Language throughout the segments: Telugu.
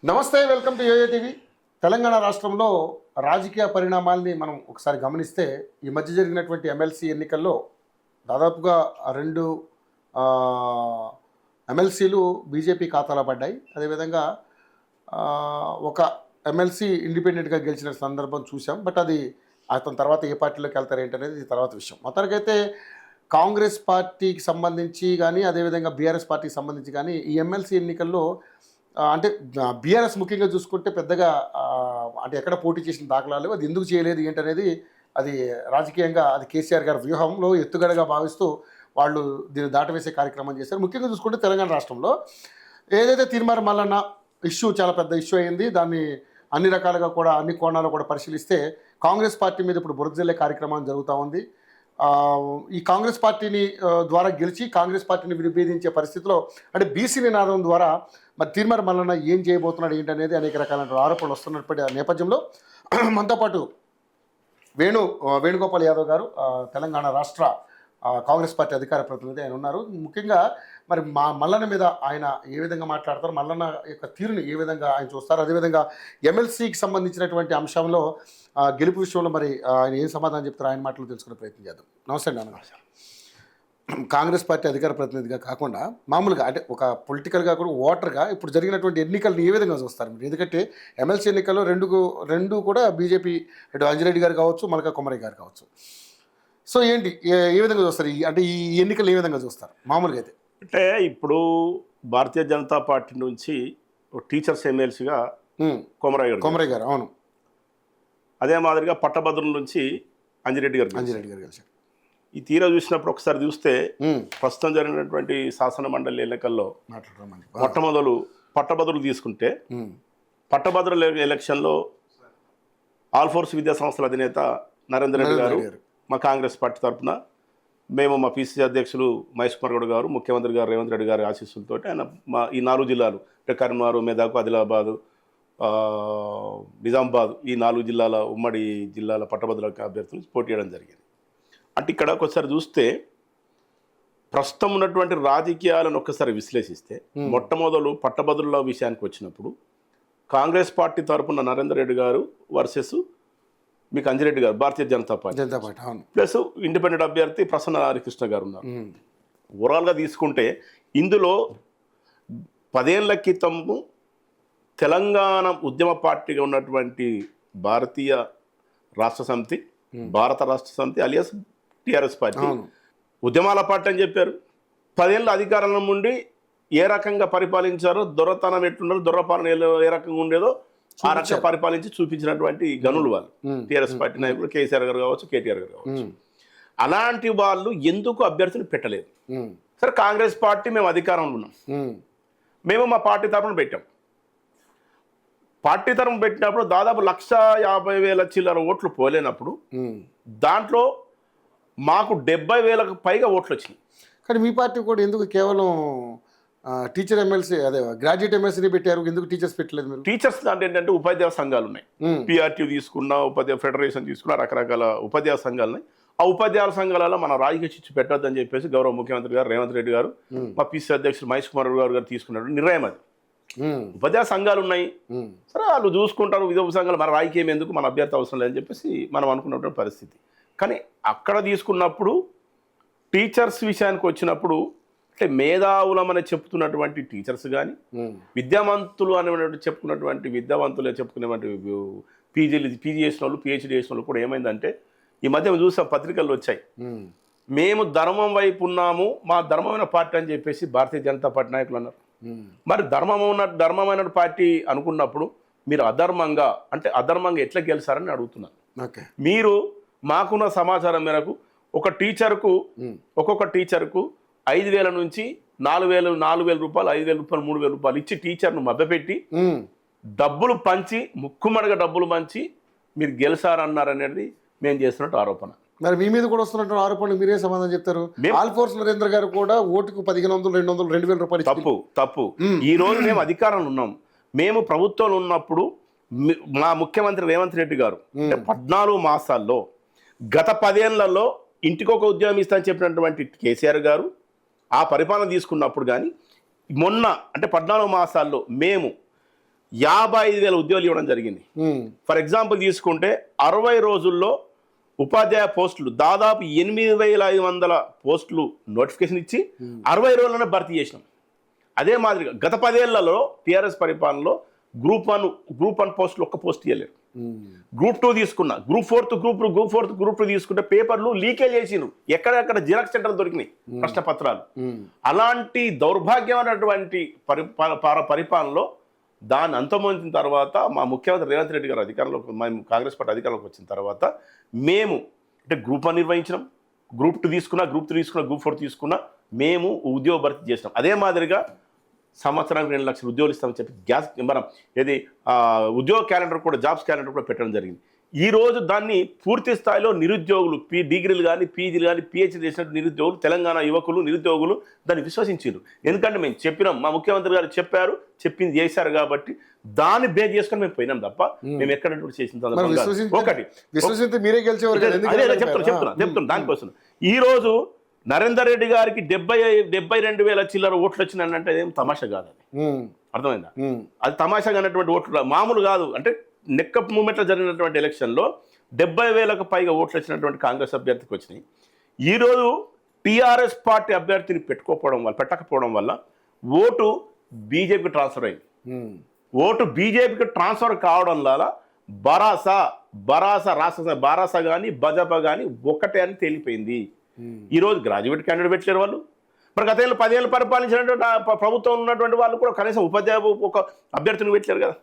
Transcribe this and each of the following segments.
నమస్తే, welcome to YOYO TV. Telangana రాష్ట్రంలో రాజకీయ పరిణామాల్ని మనం ఒకసారి గమనిస్తే ఈ మధ్య జరిగినటువంటి ఎమ్మెల్సీ ఎన్నికల్లో దాదాపుగా రెండు ఎమ్మెల్సీలు బీజేపీ ఖాతాలో పడ్డాయి. అదేవిధంగా ఒక ఎమ్మెల్సీ ఇండిపెండెంట్గా గెలిచిన సందర్భం చూసాం. బట్ అది అతని తర్వాత ఏ పార్టీలోకి వెళ్తారు ఏంటనేది తర్వాత విషయం. మొత్తానికైతే కాంగ్రెస్ పార్టీకి సంబంధించి కానీ అదేవిధంగా బీఆర్ఎస్ పార్టీకి సంబంధించి కానీ ఈ ఎమ్మెల్సీ ఎన్నికల్లో అంటే బీఆర్ఎస్ ముఖ్యంగా చూసుకుంటే పెద్దగా అంటే ఎక్కడ పోటీ చేసిన దాఖలాలు, అది ఎందుకు చేయలేదు ఏంటనేది అది రాజకీయంగా అది కేసీఆర్ గారి వ్యూహంలో ఎత్తుగడగా భావిస్తూ వాళ్ళు దీన్ని దాటవేసే కార్యక్రమం చేశారు. ముఖ్యంగా చూసుకుంటే తెలంగాణ రాష్ట్రంలో ఏదైతే తీర్మానం మల్లన్న ఇష్యూ చాలా పెద్ద ఇష్యూ అయింది. దాన్ని అన్ని రకాలుగా కూడా అన్ని కోణాలు కూడా పరిశీలిస్తే కాంగ్రెస్ పార్టీ మీద ఇప్పుడు బురద జల్లే కార్యక్రమం జరుగుతూ ఉంది. ఈ కాంగ్రెస్ పార్టీని ద్వారా గెలిచి కాంగ్రెస్ పార్టీని విభేదించే పరిస్థితిలో అంటే బీసీ నినాదం ద్వారా మరి తీర్మానం మల్లన్న ఏం చేయబోతున్నాడు ఏంటనేది అనేక రకాలైన ఆరోపణలు వస్తున్నప్పటి నేపథ్యంలో మనతో పాటు వేణుగోపాల్ యాదవ్ గారు తెలంగాణ రాష్ట్ర కాంగ్రెస్ పార్టీ అధికార ప్రతినిధి ఆయన ఉన్నారు. ముఖ్యంగా మరి మల్లన్న మీద ఆయన ఏ విధంగా మాట్లాడతారు, మల్లన్న యొక్క తీరుని ఏ విధంగా ఆయన చూస్తారు, అదేవిధంగా ఎమ్మెల్సీకి సంబంధించినటువంటి అంశంలో గెలుపు విషయంలో మరి ఆయన ఏం సమాధానం చెప్తారో ఆయన మాటలు తెలుసుకునే ప్రయత్నం చేద్దాం. నమస్తే అండి. నమస్కారం. కాంగ్రెస్ పార్టీ అధికార ప్రతినిధిగా కాకుండా మామూలుగా అంటే ఒక పొలిటికల్గా కూడా ఓటర్గా ఇప్పుడు జరిగినటువంటి ఎన్నికలను ఏ విధంగా చూస్తారు మీరు? ఎందుకంటే ఎమ్మెల్సీ ఎన్నికల్లో రెండు కూడా బీజేపీ ఇటు అంజిరెడ్డి గారు కావచ్చు, మల్కా కుమారి గారు కావచ్చు. సో ఏంటి ఏ విధంగా చూస్తారు అంటే ఈ ఎన్నికలు ఏ విధంగా చూస్తారు మామూలుగా అయితే? అంటే ఇప్పుడు భారతీయ జనతా పార్టీ నుంచి టీచర్స్ ఎమ్మెల్సీగా కొమరయ్య గారు, అవును. అదే మాదిరిగా పట్టభద్రుల నుంచి అంజిరెడ్డి గారు కలిశారు. ఈ తీరా చూసినప్పుడు ఒకసారి చూస్తే ప్రస్తుతం జరిగినటువంటి శాసన మండలి ఎన్నికల్లో మొట్టమొదలు పట్టభద్రులు తీసుకుంటే పట్టభద్రుల ఎలక్షన్లో ఆల్ ఫోర్స్ విద్యా సంస్థల అధినేత నరేందర్ రెడ్డి గారు మా కాంగ్రెస్ పార్టీ తరఫున మేము మా పిసిసి అధ్యక్షులు మహేష్ కుమార్ గౌడ్ గారు, ముఖ్యమంత్రి గారు రేవంత్ రెడ్డి గారి ఆశీస్సులతో ఆయన మా ఈ 4 జిల్లాలు అంటే కరీంనగర్, మెదక్, ఆదిలాబాదు, నిజామాబాద్ ఈ 4 జిల్లాల ఉమ్మడి జిల్లాల పట్టభద్రుల అభ్యర్థులు పోటీ చేయడం జరిగింది. అంటే ఇక్కడ ఒకసారి చూస్తే ప్రస్తుతం ఉన్నటువంటి రాజకీయాలను ఒక్కసారి విశ్లేషిస్తే మొట్టమొదలు పట్టభద్రుల విషయానికి వచ్చినప్పుడు కాంగ్రెస్ పార్టీ తరఫున నరేందర్ రెడ్డి గారు వర్సెస్ మీకు అంజిరెడ్డి గారు Bharatiya Janata party plus independent అభ్యర్థి ప్రసన్న హరికృష్ణ గారు ఉన్నారు. ఓవరాల్గా తీసుకుంటే ఇందులో 10 ఏళ్ల క్రితము తెలంగాణ ఉద్యమ పార్టీగా ఉన్నటువంటి భారతీయ రాష్ట్ర సమితి, భారత రాష్ట్ర సమితి అలియాస్ టిఆర్ఎస్ పార్టీ ఉద్యమాల పార్టీ అని చెప్పారు. 10 ఏళ్ళ అధికారంలో ఉండి ఏ రకంగా పరిపాలించారో, దొరతనం ఎట్లున్నారో, దొరపాలన ఏ రకంగా ఉండేదో ఆ రకంగా పరిపాలించి చూపించినటువంటి గనులు వాళ్ళు టిఆర్ఎస్ పార్టీ నాయకులు కేసీఆర్ గారు కావచ్చు, కేటీఆర్ గారు కావచ్చు. అలాంటి వాళ్ళు ఎందుకు అభ్యర్థులు పెట్టలేదు? సరే, కాంగ్రెస్ పార్టీ మేము అధికారంలో ఉన్నాం, మేము మా పార్టీ తరఫున పెట్టాం. పార్టీ తరఫున పెట్టినప్పుడు దాదాపు 150,000 చిల్లర ఓట్లు పోలేనప్పుడు దాంట్లో మాకు 70,000కు పైగా ఓట్లు వచ్చినాయి. కానీ మీ పార్టీ కూడా ఎందుకు కేవలం టీచర్ ఎమ్మెల్సీ అదే గ్రాడ్యుయేట్ ఎమ్మెల్సీని పెట్టారు, ఎందుకు టీచర్స్ పెట్టలేదు మీరు? టీచర్స్ అంటే ఏంటంటే ఉపాధ్యాయ సంఘాలు ఉన్నాయి, పిఆర్టీ తీసుకున్నా, ఉపాధ్యాయ ఫెడరేషన్ తీసుకున్నా, రకరకాల ఉపాధ్యాయ సంఘాలు ఉన్నాయి. ఆ ఉపాధ్యాయుల సంఘాలలో మన రాజకీయ చిచ్చు పెట్టొద్దని చెప్పేసి గౌరవ ముఖ్యమంత్రి గారు రేవంత్ రెడ్డి గారు, మా పిసిసి అధ్యక్షుడు మహేష్ కుమార్ గారు తీసుకున్నారు నిర్ణయం. అది ఉపాధ్యాయ సంఘాలు ఉన్నాయి, సరే వాళ్ళు చూసుకుంటారు, విధవ సంఘాలు మన రాజకీయం ఎందుకు, మన అభ్యర్థి అవసరం లేదని చెప్పేసి మనం అనుకున్నటువంటి పరిస్థితి. కానీ అక్కడ తీసుకున్నప్పుడు టీచర్స్ విషయానికి వచ్చినప్పుడు అంటే మేధావులమని చెప్తున్నటువంటి టీచర్స్ కానీ, విద్యావంతులు అనేటువంటి చెప్పుకున్నటువంటి విద్యావంతులు చెప్పుకునేటువంటి పీజీ చేసిన వాళ్ళు, పిహెచ్డీ చేసిన వాళ్ళు కూడా ఏమైందంటే ఈ మధ్య చూసాం పత్రికల్లో వచ్చాయి, మేము ధర్మం వైపు ఉన్నాము, మా ధర్మమైన పార్టీ అని చెప్పేసి భారతీయ జనతా పార్టీ నాయకులు అన్నారు. మరి ధర్మమైన పార్టీ అనుకున్నప్పుడు మీరు అధర్మంగా ఎట్లా గెలిచారని అడుగుతున్నాను. మీరు మాకున్న సమాచారం మేరకు ఒక్కొక్క టీచర్కు 5,000 నుంచి 4,000 రూపాయలు, 5,000 రూపాయలు, 3,000 రూపాయలు ఇచ్చి టీచర్ను మభ్యపెట్టి డబ్బులు పంచి ముక్కుమడగా డబ్బులు పంచి మీరు గెలిచారన్నారనేది మేము చేస్తున్నట్టు ఆరోపణ. మరి మీ మీద కూడా వస్తున్నట్టు ఆరోపణలు మీరే సమాధానం చెప్తారు? ఆల్ ఫోర్స్ నరేంద్ర గారు కూడా ఓటుకు 1,500, 200, 2,000 రూపాయలు తప్పు. ఈ రోజు మేము అధికారంలో ఉన్నాం, మేము ప్రభుత్వంలో ఉన్నప్పుడు మా ముఖ్యమంత్రి రేవంత్ రెడ్డి గారు 14 మాసాల్లో గత 10 ఏళ్లలో ఇంటికొక ఉద్యోగం ఇస్తా అని చెప్పినటువంటి కేసీఆర్ గారు ఆ పరిపాలన తీసుకున్నప్పుడు కానీ మొన్న అంటే 14 మాసాల్లో మేము 55,000 ఉద్యోగాలు ఇవ్వడం జరిగింది. ఫర్ ఎగ్జాంపుల్ తీసుకుంటే 60 రోజుల్లో ఉపాధ్యాయ పోస్టులు దాదాపు 8,500 పోస్టులు నోటిఫికేషన్ ఇచ్చి 60 రోజుల్లోనే భర్తీ చేసినాం. అదే మాదిరిగా గత 10 ఏళ్లలో టీఆర్ఎస్ పరిపాలనలో గ్రూప్ 1 పోస్టులు ఒక్క పోస్ట్ ఇవ్వలేరు. గ్రూప్ 2 తీసుకున్నా, గ్రూప్ 4 తీసుకుంటే పేపర్లు లీకేజ్ చేసినారు. ఎక్కడెక్కడ జిరాక్స్ సెంటర్లు దొరికినాయి ప్రశ్న పత్రాలు. అలాంటి దౌర్భాగ్యమైనటువంటి పరిపాలనలో దాన్ని అంతమొందిన తర్వాత మా ముఖ్యమంత్రి రేవంత్ రెడ్డి గారు మేము కాంగ్రెస్ పార్టీ అధికారంలోకి వచ్చిన తర్వాత మేము అంటే గ్రూప్ 1 నిర్వహించినాం, గ్రూప్ 2 తీసుకున్నా, గ్రూప్ 3 తీసుకున్నా, గ్రూప్ 4 తీసుకున్నా, మేము ఉద్యోగ భర్తీ చేసినాం. అదే మాదిరిగా సంవత్సరానికి 2 లక్షల ఉద్యోగాలు ఇస్తామని చెప్పి మనం ఉద్యోగ క్యాలెండర్ కూడా, జాబ్స్ క్యాలెండర్ కూడా పెట్టడం జరిగింది. ఈ రోజు దాన్ని పూర్తి స్థాయిలో నిరుద్యోగులు డిగ్రీలు కానీ, పీజీలు కానీ, పిహెచ్డీ చేసినట్టు నిరుద్యోగులు, తెలంగాణ యువకులు నిరుద్యోగులు దాన్ని విశ్వసించారు. ఎందుకంటే మేము చెప్పినాం, మా ముఖ్యమంత్రి గారు చెప్పారు, చెప్పింది చేశారు కాబట్టి దాన్ని బేస్ చేసుకొని మేము పోయినాం తప్ప మేము ఎక్కడ చేసిన ఒకటి చెప్తున్నా దానికోసం. ఈ రోజు నరేందర్ రెడ్డి గారికి 72,000 చిల్లర ఓట్లు వచ్చినాయంటే ఏం తమాషా కాదు, అది అర్థమైందా? అది తమాషాగా అన్నటువంటి ఓట్లు మామూలు కాదు. అంటే నెక్క మూమెంట్లో జరిగినటువంటి ఎలక్షన్లో 70,000కు పైగా ఓట్లు వచ్చినటువంటి కాంగ్రెస్ అభ్యర్థికి వచ్చినాయి. ఈరోజు టీఆర్ఎస్ పార్టీ అభ్యర్థిని పెట్టకపోవడం వల్ల ఓటు బీజేపీకి ట్రాన్స్ఫర్ అయింది. ఓటు బీజేపీకి ట్రాన్స్ఫర్ కావడం వల్ల బారాసా కానీ భాజపా కానీ ఒక్కటే అని తేలిపోయింది. ఈరోజు గ్రాడ్యుయేట్ క్యాండిడేట్ పెట్టలేరు వాళ్ళు. మరి గత 10 ఏళ్ళు పరిపాలించినటువంటి ప్రభుత్వం ఉన్నటువంటి వాళ్ళు కూడా కనీసం ఉపాధ్యాయ ఒక అభ్యర్థిని పెట్టలేరు కదా.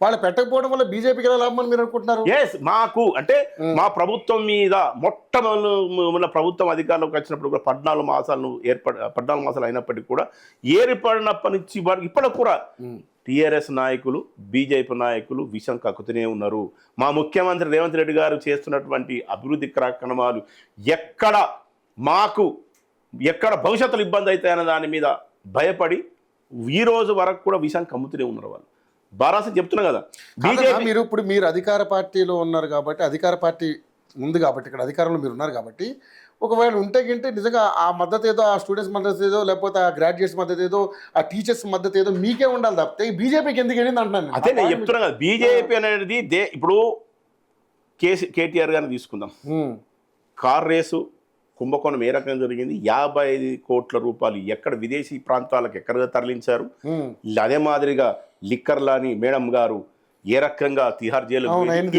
వాళ్ళు పెట్టకపోవడం వల్ల బీజేపీకి ఎలా లాభమని మీరు అనుకుంటున్నారు? మాకు అంటే మా ప్రభుత్వం మీద మొట్టమొదటి ప్రభుత్వం అధికారంలోకి వచ్చినప్పుడు కూడా 14 మాసాలు అయినప్పటికీ కూడా ఏర్పడినప్పటి నుంచి ఇప్పటికి కూడా టీఆర్ఎస్ నాయకులు, బీజేపీ నాయకులు విషం కక్కుతూనే ఉన్నారు. మా ముఖ్యమంత్రి రేవంత్ రెడ్డి గారు చేస్తున్నటువంటి అభివృద్ధి కార్యక్రమాలు ఎక్కడ భవిష్యత్తులో ఇబ్బంది అవుతాయన్న దాని మీద భయపడి ఈ రోజు వరకు కూడా విషయం కమ్ముతూనే ఉన్నారు వాళ్ళు. బారాస చెప్తున్నా కదా, మీరు అధికార పార్టీలో ఉన్నారు కాబట్టి, అధికార పార్టీ ఉంది కాబట్టి, ఇక్కడ అధికారంలో మీరు ఉన్నారు కాబట్టి, ఒకవేళ ఉంటే నిజంగా ఆ మద్దతు ఏదో, ఆ స్టూడెంట్స్ మద్దతు ఏదో, లేకపోతే ఆ గ్రాడ్యుయేట్స్ మద్దతు ఏదో, ఆ టీచర్స్ మద్దతు ఏదో మీకే ఉండాలి తప్పితే బీజేపీకి ఎందుకు వెళ్ళింది అంటున్నాను. అదే నేను చెప్తున్నా కదా, బీజేపీ అనేది ఇప్పుడు కేటీఆర్ గారిని తీసుకుందాం. కార్ రేసు కుంభకోణం ఏ రకంగా జరిగింది? 55 కోట్ల రూపాయలు ఎక్కడ విదేశీ ప్రాంతాలకు ఎక్కడ తరలించారు. అదే మాదిరిగా లిక్కర్లాని మేడం గారు ఏ రకంగా తిహార్ జైలు,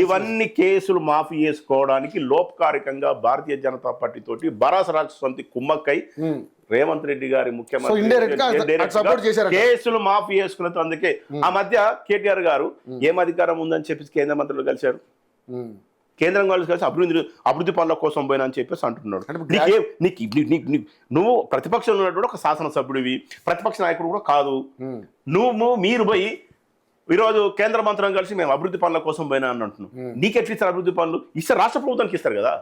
ఇవన్నీ కేసులు మాఫీ చేసుకోవడానికి లోపకారికంగా భారతీయ జనతా పార్టీ తోటి బరాస రాష్ట్రంతి కుమ్మక్కై రేవంత్ రెడ్డి గారి ముఖ్యమంత్రి కేసులు మాఫీ చేసుకున్న. అందుకే ఆ మధ్య కేటీఆర్ గారు ఏం అధికారం ఉందని చెప్పేసి కేంద్ర మంత్రులు కలిశారు. కేంద్రం వాళ్ళు కలిసి అభివృద్ధి పనుల కోసం పోయినా అని చెప్పేసి అంటున్నాడు. నువ్వు ప్రతిపక్షంలో ఉన్నటువంటి ఒక శాసనసభ్యుడివి, ప్రతిపక్ష నాయకుడు కూడా కాదు. మీరు పోయి ఈరోజు కేంద్ర మంత్రం కలిసి మేము అభివృద్ధి పనుల కోసం పోయినా అని అంటున్నాం. నీకెట్లు ఇస్తారు అభివృద్ధి పనులు? ఇస్తే రాష్ట్ర ప్రభుత్వానికి ఇస్తారు కదా.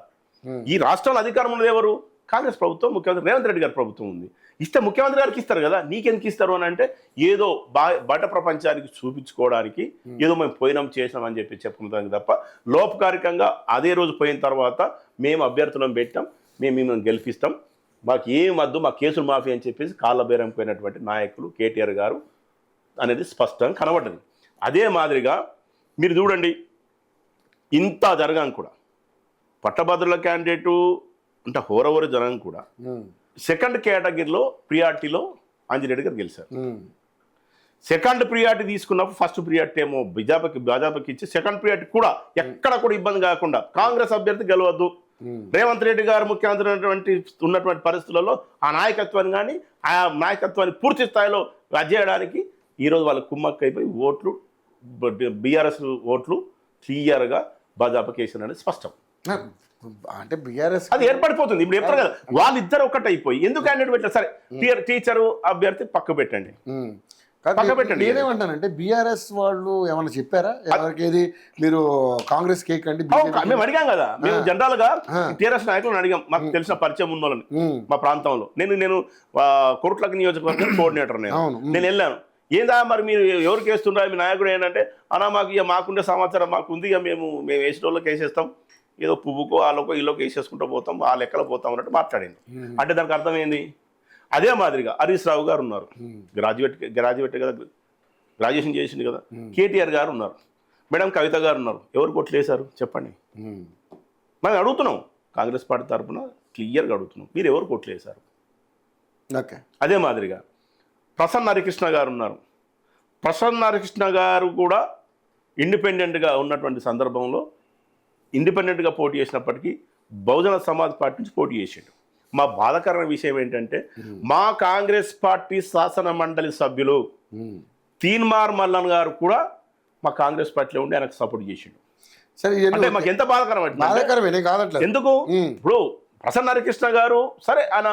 ఈ రాష్ట్రంలో అధికారం ఉన్నది ఎవరు? కాంగ్రెస్ ప్రభుత్వం, ముఖ్యమంత్రి రేవంత్ రెడ్డి గారి ప్రభుత్వం ఉంది. ఇస్తే ముఖ్యమంత్రి గారికి ఇస్తారు కదా. నీకెందుకు ఇస్తారు అని అంటే ఏదో బయట ప్రపంచానికి చూపించుకోవడానికి, ఏదో మేము పోయినాం చేసినాం అని చెప్పి చెప్పుకుంటానికి తప్ప లోపకారికంగా అదే రోజు పోయిన తర్వాత మేము అభ్యర్థులను పెట్టాం, మేము మిమ్మల్ని గెలిపిస్తాం, మాకు ఏం వద్దు, మా కేసులు మాఫీ అని చెప్పేసి కాళ్ళ బేరం పోయినటువంటి నాయకులు కేటీఆర్ గారు అనేది స్పష్టంగా కనబడ్డది. అదే మాదిరిగా మీరు చూడండి, ఇంత జరగాను కూడా పట్టభద్రుల క్యాండిడేటు అంటే హోరవరు జనం కూడా సెకండ్ కేటగిరీలో ప్రియారిటీలో అంజిరెడ్డి గారు గెలిచారు. సెకండ్ ప్రియారిటీ తీసుకున్నప్పుడు ఫస్ట్ ప్రియారిటీ ఏమో భాజపాకి ఇచ్చి సెకండ్ ప్రియారిటీ కూడా ఎక్కడ కూడా ఇబ్బంది కాకుండా కాంగ్రెస్ అభ్యర్థి గెలవద్దు, రేవంత్ రెడ్డి గారు ముఖ్యమంత్రి ఉన్నటువంటి పరిస్థితులలో ఆ నాయకత్వాన్ని కానీ ఆ నాయకత్వాన్ని పూర్తి స్థాయిలో చేయడానికి ఈరోజు వాళ్ళ కుమ్మక్కైపోయి ఓట్లు బీఆర్ఎస్ ఓట్లు క్లియర్గా భాజపాకి వేసినది స్పష్టం. అంటే బీఆర్ఎస్ అది ఏర్పడిపోతుంది. ఇప్పుడు చెప్తారు కదా, వాళ్ళిద్దరు ఒక్కటైపోయి ఎందుకు క్యాండిడేట్ పెట్టారు? సరే టీచరు అభ్యర్థి పక్క పెట్టండి. నేనేమంటానంటే బీఆర్ఎస్ వాళ్ళు ఏమన్నా చెప్పారా ఎవరికి మీరు కాంగ్రెస్ కేక్ అండి? మేము అడిగాం కదా, మేము జనరల్ గా టీఆర్ఎస్ నాయకులను అడిగాం, మాకు తెలిసిన పరిచయం ఉన్న వాళ్ళని మా ప్రాంతంలో. నేను కొరుట్లకి నియోజకవర్గం కోఆర్డినేటర్, నేను వెళ్ళాను. ఏందా మరి మీరు ఎవరికి వేస్తుండ్రా మీ నాయకుడు ఏంటంటే, అన్నా మాకు ఇక మాకుండే సమాచారం మాకుంది, ఇక మేము వేసిన వాళ్ళకి వేసేస్తాం, ఏదో పువ్వుకో వాళ్ళకో ఇల్లోకి వేసేసుకుంటూ పోతాం, ఆ లెక్కలో పోతాం అన్నట్టు మాట్లాడింది. అంటే దానికి అర్థమైంది. అదే మాదిరిగా హరీష్ రావు గారు ఉన్నారు, గ్రాడ్యుయేట్ కదా, గ్రాడ్యుయేషన్ చేసింది కదా. కేటీఆర్ గారు ఉన్నారు, మేడం కవిత గారు ఉన్నారు. ఎవరు కోట్లు వేశారు చెప్పండి? మనం అడుగుతున్నాం, కాంగ్రెస్ పార్టీ తరఫున క్లియర్గా అడుగుతున్నాం, మీరు ఎవరు కోట్లు వేశారు? ఓకే. అదే మాదిరిగా ప్రసన్న హరికృష్ణ గారు ఉన్నారు. ప్రసన్న హరికృష్ణ గారు కూడా ఇండిపెండెంట్గా ఉన్నటువంటి సందర్భంలో ఇండిపెండెంట్గా పోటీ చేసినప్పటికీ బహుజన సమాజ్ పార్టీ నుంచి పోటీ చేసాడు. మా బాధాకరమైన విషయం ఏంటంటే మా కాంగ్రెస్ పార్టీ శాసన మండలి సభ్యులు తీన్మార్ మల్లన్ గారు కూడా మా కాంగ్రెస్ పార్టీలో ఉండి ఆయనకు సపోర్ట్ చేసిండు. సరే, అంటే మాకు ఎంత బాధాకరమే కాదట్లేదు. ఎందుకు? ఇప్పుడు ప్రసన్న హరికృష్ణ గారు సరే ఆయన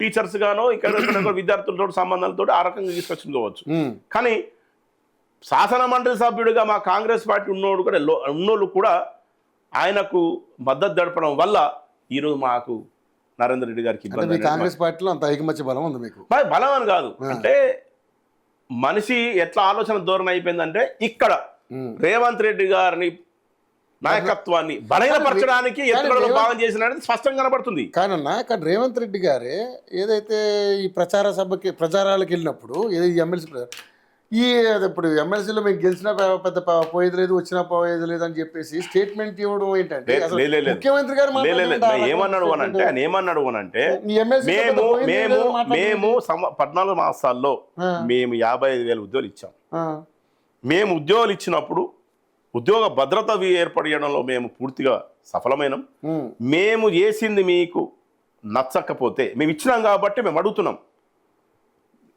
టీచర్స్ గానో ఇక్కడ విద్యార్థులతో సంబంధాలతో ఆ రకంగా తీసుకొచ్చుకోవచ్చు, కానీ శాసన మండలి సభ్యుడిగా మా కాంగ్రెస్ పార్టీ ఉన్నోళ్ళు కూడా ఆయనకు మద్దతు జరపడం వల్ల ఈరోజు మాకు నరేందర్ రెడ్డి గారికి ఇబ్బంది. కాంగ్రెస్ పార్టీలో అంత ఐకమత్య బలం ఉంది మీకు? బలం అని కాదు, అంటే మనిషి ఎట్లా ఆలోచన ధోరణి అయిపోయిందంటే ఇక్కడ రేవంత్ రెడ్డి గారిని నాయకత్వాన్ని బలహీనపరచడానికి ఎత్తుగడలో భాగం చేసినది స్పష్టంగా కనబడుతుంది. కానీ రేవంత్ రెడ్డి గారే ఏదైతే ఈ ప్రచారాలకు వెళ్ళినప్పుడు ఎమ్మెల్సీ ఇప్పుడు ఎమ్మెల్సీలో మీకు గెలిచినా పెద్ద పోయేది లేదు, వచ్చినా పోయేది లేదు అని చెప్పేసి స్టేట్మెంట్ ఇవ్వడం ఏంటంటే ముఖ్యమంత్రి గారు ఏమన్నాడు అనంటే ఆయన ఏమన్నాడు అనంటే మేము 14 మాసాల్లో మేము 55,000 ఉద్యోగాలు ఇచ్చాం. మేము ఉద్యోగాలు ఇచ్చినప్పుడు ఉద్యోగ భద్రత ఏర్పడడంలో మేము పూర్తిగా సఫలమైనం. మేము చేసింది మీకు నచ్చకపోతే మేము ఇచ్చినాం కాబట్టి మేము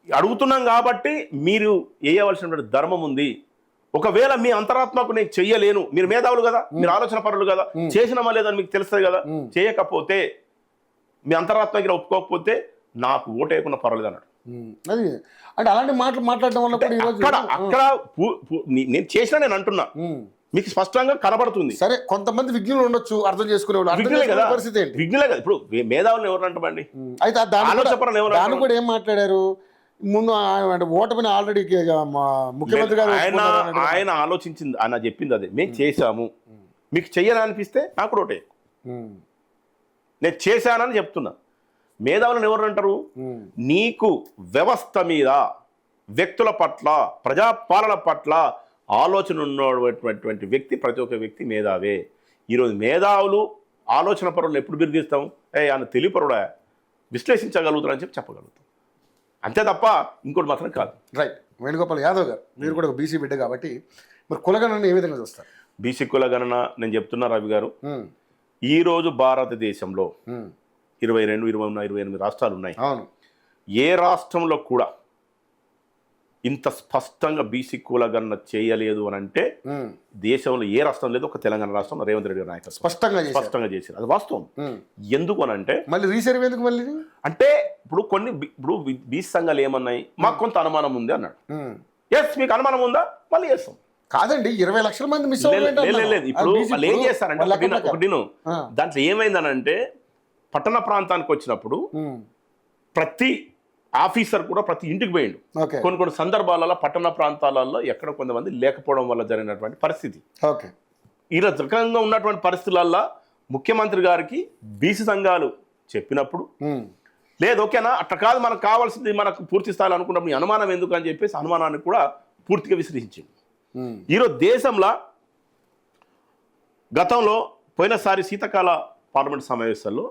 అడుగుతున్నాం కాబట్టి మీరు వేయవలసినటువంటి ధర్మం ఉంది. ఒకవేళ మీ అంతరాత్మకు నేను చెయ్యలేను, మీరు మేధావులు కదా, మీరు ఆలోచన పరులు కదా, చేసినామా లేదని మీకు తెలుస్తుంది కదా, చేయకపోతే మీ అంతరాత్మకి ఒప్పుకోకపోతే నాకు ఓటు వేయకుండా పర్వాలేదు అన్నాడు. అది అంటే అలాంటి మాటలు మాట్లాడడం వల్ల అక్కడ నేను చేసినా నేను అంటున్నా మీకు స్పష్టంగా కనబడుతుంది. సరే, కొంతమంది విజ్ఞులు ఉండొచ్చు, అర్థం చేసుకునేవాళ్ళు. విజ్ఞులే కదా, ఇప్పుడు మేధావులను ఎవరు అంటామండి? అయితే దాన్ని కూడా ఏం మాట్లాడారు ముందు ఓటమిని ఆల్రెడీ ముఖ్యమంత్రి గారు ఆయన ఆలోచించింది, ఆయన చెప్పింది అదే, మేము చేశాము, మీకు చెయ్యాలనిపిస్తే నాకు రోటే, నేను చేశానని చెప్తున్నా. మేధావులను ఎవరు అంటారు? నీకు వ్యవస్థ మీద, వ్యక్తుల పట్ల, ప్రజాపాలన పట్ల ఆలోచన ఉన్నటువంటి వ్యక్తి, ప్రతి ఒక్క వ్యక్తి మేధావే. ఈరోజు మేధావులు ఆలోచన పరులను ఎప్పుడు బిర్దిస్తాం? ఆయన తెలియపరుడా, విశ్లేషించగలుగుతారని చెప్పగలుగుతాం, అంతే తప్ప ఇంకోటి మాత్రం కాదు. రైట్. వేణుగోపాల్ యాదవ్ గారు, మీరు కూడా ఒక బీసీ బిడ్డ కాబట్టి మరి కులగణన ఏ విధంగా చూస్తారు? బీసీ కులగణన నేను చెప్తున్నా రవి గారు, ఈరోజు భారతదేశంలో 22, 23, 28 రాష్ట్రాలు ఉన్నాయి. ఏ రాష్ట్రంలో కూడా ఇంత స్పష్టంగా బీసీ కులగణన చేయలేదు అని అంటే దేశంలో ఏ రాష్ట్రం లేదు, ఒక తెలంగాణ రాష్ట్రంలో రేవంత్ రెడ్డి గారు నాయకత్వం స్పష్టంగా చేశారు. అది వాస్తవం. ఎందుకు అని అంటే మళ్ళీ రీసర్వే ఎందుకు మళ్ళీ అంటే ఇప్పుడు బీసీ సంఘాలు ఏమన్నాయి, మాకు కొంత అనుమానం ఉంది అన్నాడు. ఎస్, మీకు అనుమానం ఉందా, మళ్ళీ చేస్తాం. కాదండి, 20 లక్షల మంది మిస్ లేదు. ఇప్పుడు వాళ్ళు ఏం చేస్తారంటే ఒకటిను దాంట్లో ఏమైందనంటే పట్టణ ప్రాంతానికి వచ్చినప్పుడు ప్రతి ఆఫీసర్ కూడా ప్రతి ఇంటికి పోయిండు. కొన్ని సందర్భాలలో పట్టణ ప్రాంతాలలో ఎక్కడ కొంతమంది లేకపోవడం వల్ల జరిగినటువంటి పరిస్థితి. ఈ రకంగా ఉన్నటువంటి పరిస్థితులలో ముఖ్యమంత్రి గారికి బీసీ సంఘాలు చెప్పినప్పుడు లేదు, ఓకేనా, అట్లా కాదు, మనకు కావాల్సింది మనకు పూర్తి స్థాయిలో అనుకున్నప్పుడు అనుమానం ఎందుకు అని చెప్పేసి అనుమానాన్ని కూడా పూర్తిగా విశ్లేషించింది. ఈరోజు దేశంలో గతంలో పోయినసారి శీతాకాల పార్లమెంట్ సమావేశాల్లో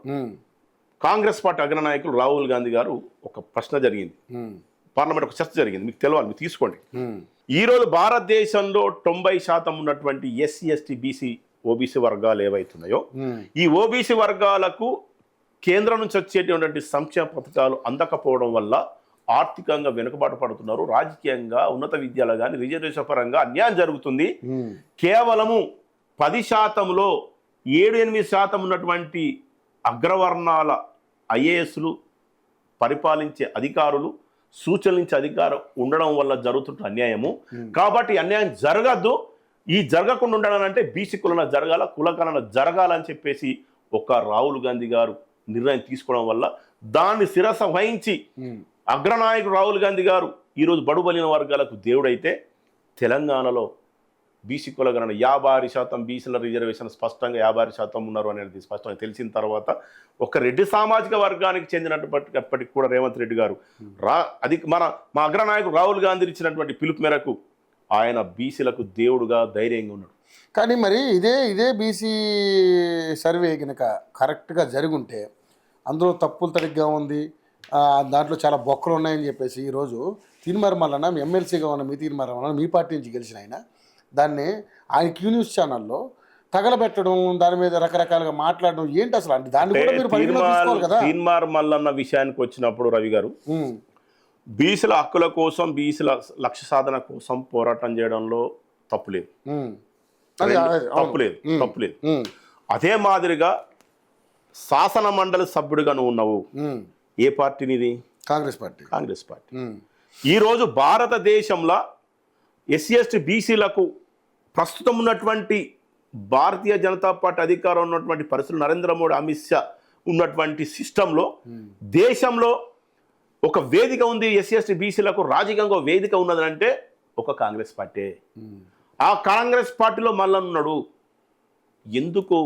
కాంగ్రెస్ పార్టీ అగ్రనాయకులు రాహుల్ గాంధీ గారు ఒక ప్రశ్న జరిగింది, పార్లమెంట్ ఒక చర్చ జరిగింది, మీకు తెలియాలి, మీరు తీసుకోండి. ఈరోజు భారతదేశంలో 90% ఉన్నటువంటి ఎస్సీ, ఎస్టీ, బీసీ, ఓబీసీ వర్గాలు ఏవైతున్నాయో ఈ ఓబీసీ వర్గాలకు కేంద్రం నుంచి వచ్చేటువంటి సంక్షేమ పథకాలు అందకపోవడం వల్ల ఆర్థికంగా వెనుకబాటు పడుతున్నారు, రాజకీయంగా, ఉన్నత విద్యలో కానీ రిజర్వేషన్ పరంగా అన్యాయం జరుగుతుంది. కేవలము 10%లో 7-8% ఉన్నటువంటి అగ్రవర్ణాల ఐఏఎస్లు, పరిపాలించే అధికారులు, సూచనలించే అధికారం ఉండడం వల్ల జరుగుతున్న అన్యాయము. కాబట్టి అన్యాయం జరగద్దు, ఈ జరగకుండా ఉండాలంటే బీసీ కులన జరగాల, కులగణన జరగాలని చెప్పేసి ఒక రాహుల్ గాంధీ గారు నిర్ణయం తీసుకోవడం వల్ల దాన్ని శిరస వహించి అగ్రనాయకుడు రాహుల్ గాంధీ గారు ఈరోజు బడుగు బలిన వర్గాలకు దేవుడైతే తెలంగాణలో బీసీ కులగణన 56% బీసీల రిజర్వేషన్ స్పష్టంగా 56% ఉన్నారు అనేది స్పష్టంగా తెలిసిన తర్వాత ఒక రెడ్డి సామాజిక వర్గానికి చెందినప్పటికీ కూడా రేవంత్ రెడ్డి గారు మా అగ్రనాయకుడు రాహుల్ గాంధీ ఇచ్చినటువంటి పిలుపు మేరకు ఆయన బీసీలకు దేవుడుగా ధైర్యంగా ఉన్నాడు. కానీ మరి ఇదే బీసీ సర్వే కనుక కరెక్ట్గా జరుగుంటే అందులో తప్పులు తడిగ్గా ఉంది, దాంట్లో చాలా బొక్కలు ఉన్నాయని చెప్పేసి ఈరోజు తీన్మార్ మల్లన్న ఎమ్మెల్సీగా ఉన్న మీ తీన్మార్ మల్లన్న మీ పార్టీ నుంచి గెలిచిన దాన్ని ఆయన క్యూ న్యూస్ ఛానల్లో తగలబెట్టడం, దాని మీద రకరకాలుగా మాట్లాడడం ఏంటి అసలు? అంటే దాన్ని కూడా మీరు పరిగణలోకి తీసుకోవాలి కదా. తీన్మార్ మల్లన్న విషయానికి వచ్చినప్పుడు రవి గారు, బీసీల హక్కుల కోసం, బీసీల లక్ష్య సాధన కోసం పోరాటం చేయడంలో తప్పులేదు, తప్పులేదు. అదే మాదిరిగా శాసన మండలి సభ్యుడిగా నువ్వు ఉన్నావు. ఏ పార్టీనిది? కాంగ్రెస్ పార్టీ. ఈరోజు భారతదేశంలో ఎస్సీ ఎస్టీ బీసీలకు ప్రస్తుతం ఉన్నటువంటి భారతీయ జనతా పార్టీ అధికారం ఉన్నటువంటి పరిస్థితులు, నరేంద్ర మోడీ, అమిత్ షా ఉన్నటువంటి సిస్టంలో దేశంలో ఒక వేదిక ఉంది. ఎస్సీ ఎస్టీ బీసీలకు రాజకీయంగా వేదిక ఉన్నదంటే ఒక కాంగ్రెస్ పార్టీ. ఆ కాంగ్రెస్ పార్టీలో మళ్ళీ ఉన్నాడు. ఎందుకు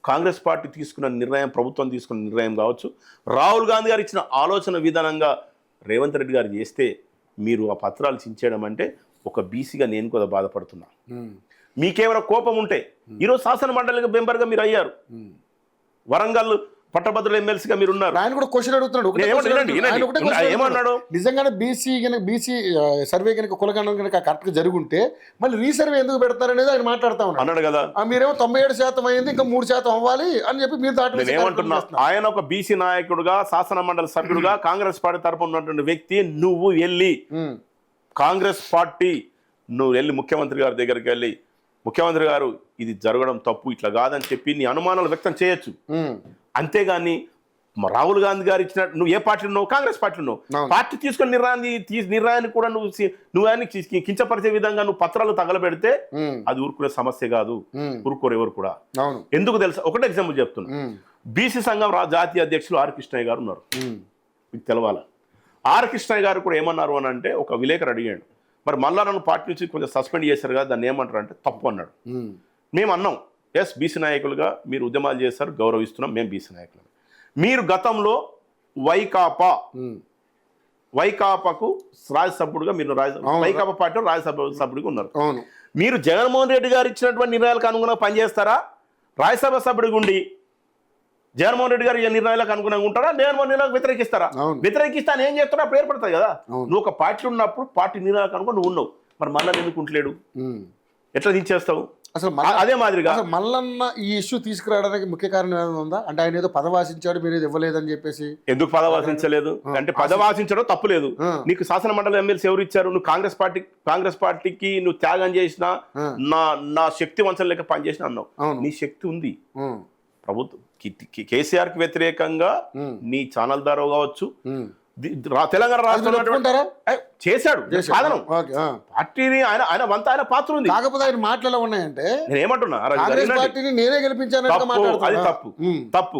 కాంగ్రెస్ పార్టీ తీసుకున్న నిర్ణయం, ప్రభుత్వం తీసుకున్న నిర్ణయం కావచ్చు, రాహుల్ గాంధీ గారు ఇచ్చిన ఆలోచన విధానంగా రేవంత్ రెడ్డి గారు చేస్తే మీరు ఆ పత్రాలు చించేయడం అంటే ఒక బీసీగా నేను కూడా బాధపడుతున్నా. మీకేమైనా కోపం ఉంటే ఈరోజు శాసన మండలి మెంబర్గా మీరు అయ్యారు, వరంగల్ పట్టభద్రుల ఎమ్మెల్సీగా మీరు ఉన్నారు. ఆయన కూడా క్వశ్చన్ అడుగుతున్నాడు, ఏమన్నాడు? నిజంగానే బీసీ సర్వే కనుక కులగణం కనుక కరెక్ట్గా జరుగుంటే మళ్ళీ రీసర్వే ఎందుకు పెడతారనేది ఆయన మాట్లాడుతా అన్నాడు కదా. మీరేమో 97% అయింది, ఇంకా 3% అవ్వాలి అని చెప్పి మీరు దాటి ఏమంటున్నా? ఆయన ఒక బీసీ నాయకుడుగా, శాసన మండలి సభ్యుడుగా, కాంగ్రెస్ పార్టీ తరపున ఉన్నటువంటి వ్యక్తి, నువ్వు వెళ్ళి కాంగ్రెస్ పార్టీ నువ్వు వెళ్ళి ముఖ్యమంత్రి గారి దగ్గరికి వెళ్ళి, ముఖ్యమంత్రి గారు ఇది జరగడం తప్పు, ఇట్లా కాదని చెప్పి నీ అనుమానాలు వ్యక్తం చేయొచ్చు. అంతేగాని రాహుల్ గాంధీ గారు ఇచ్చిన, నువ్వు ఏ పార్టీ ఉన్నావు? కాంగ్రెస్ పార్టీ ఉన్నావు. పార్టీ తీసుకున్న నిర్ణయాన్ని కూడా నువ్వు ఆయన కించపరిచే విధంగా నువ్వు పత్రాలు తగలబెడితే అది ఊరుకునే సమస్య కాదు, ఊరుకోరు ఎవరు కూడా. ఎందుకు తెలుసా? ఒకటే ఎగ్జాంపుల్ చెప్తున్నా. బీసీ సంఘం జాతీయ అధ్యక్షులు ఆర్ కృష్ణయ్య గారు ఉన్నారు, మీకు తెలవాలి. ఆర్ కృష్ణయ్య గారు కూడా ఏమన్నారు అని అంటే, ఒక విలేకరు అడిగాడు, మరి మళ్ళా నన్ను పార్టీ నుంచి కొంచెం సస్పెండ్ చేశారు కదా, దాన్ని ఏమంటారు అంటే తప్పు అన్నాడు. మేము అన్నాం, ఎస్ బీసీ నాయకులుగా మీరు ఉద్యమాలు చేస్తారు, గౌరవిస్తున్నాం, మేము బీసీ నాయకులు. మీరు గతంలో వైకాపాకు రాజ్యసభ్యుడిగా మీరు వైకాపా పార్టీలో రాజ్యసభ సభ్యుడిగా ఉన్నారు. మీరు జగన్మోహన్ రెడ్డి గారు ఇచ్చినటువంటి నిర్ణయాలకు అనుగుణంగా పనిచేస్తారా? రాజ్యసభ సభ్యుడిగా ఉండి జగన్మోహన్ రెడ్డి గారు ఈ నిర్ణయాలకు అనుగుణంగా ఉంటారా? జగన్మోహన్ నిర్ణయాలకు వ్యతిరేకిస్తారా? వ్యతిరేకిస్తాను ఏం చేస్తారా? అప్పుడు ఏర్పడతాయి కదా. నువ్వు ఒక పార్టీ ఉన్నప్పుడు పార్టీ నిర్ణయాలకు అనుకుని నువ్వు ఉన్నావు, మరి మళ్ళీ ఎందుకు ఉంటలేడు? ఎట్లా దించేస్తావు? అసలు అదే మాదిరిగా మల్లన్న ఈ ఇష్యూ తీసుకురావడానికి ముఖ్య కారణం ఏమైనా ఉందా? అంటే ఆయన ఏదో పదవాసించాడు, మీరు ఏదో ఇవ్వలేదని చెప్పేసి. ఎందుకు పదవాసించలేదు అంటే? పదవాసించడం తప్పులేదు. నీకు శాసన మండలి ఎమ్మెల్సీ ఎవరు ఇచ్చారు? నువ్వు కాంగ్రెస్ పార్టీకి నువ్వు త్యాగం చేసినా, నా శక్తి వంచం లేక పనిచేసిన అన్నావు. నీ శక్తి ఉంది. ప్రభుత్వం కేసీఆర్ కి వ్యతిరేకంగా నీ ఛానల్ ద్వారా కావచ్చు, తెలంగాణ రాష్ట్రంలో చేశాడు సాధనం. పార్టీని ఆయన వంత ఆయన పాత్ర ఉంది. కాకపోతే ఆయన మాటలు ఎలా ఉన్నాయంటే, నేను ఏమంటున్నా, నేనే గెలిపించాను. అది తప్పు.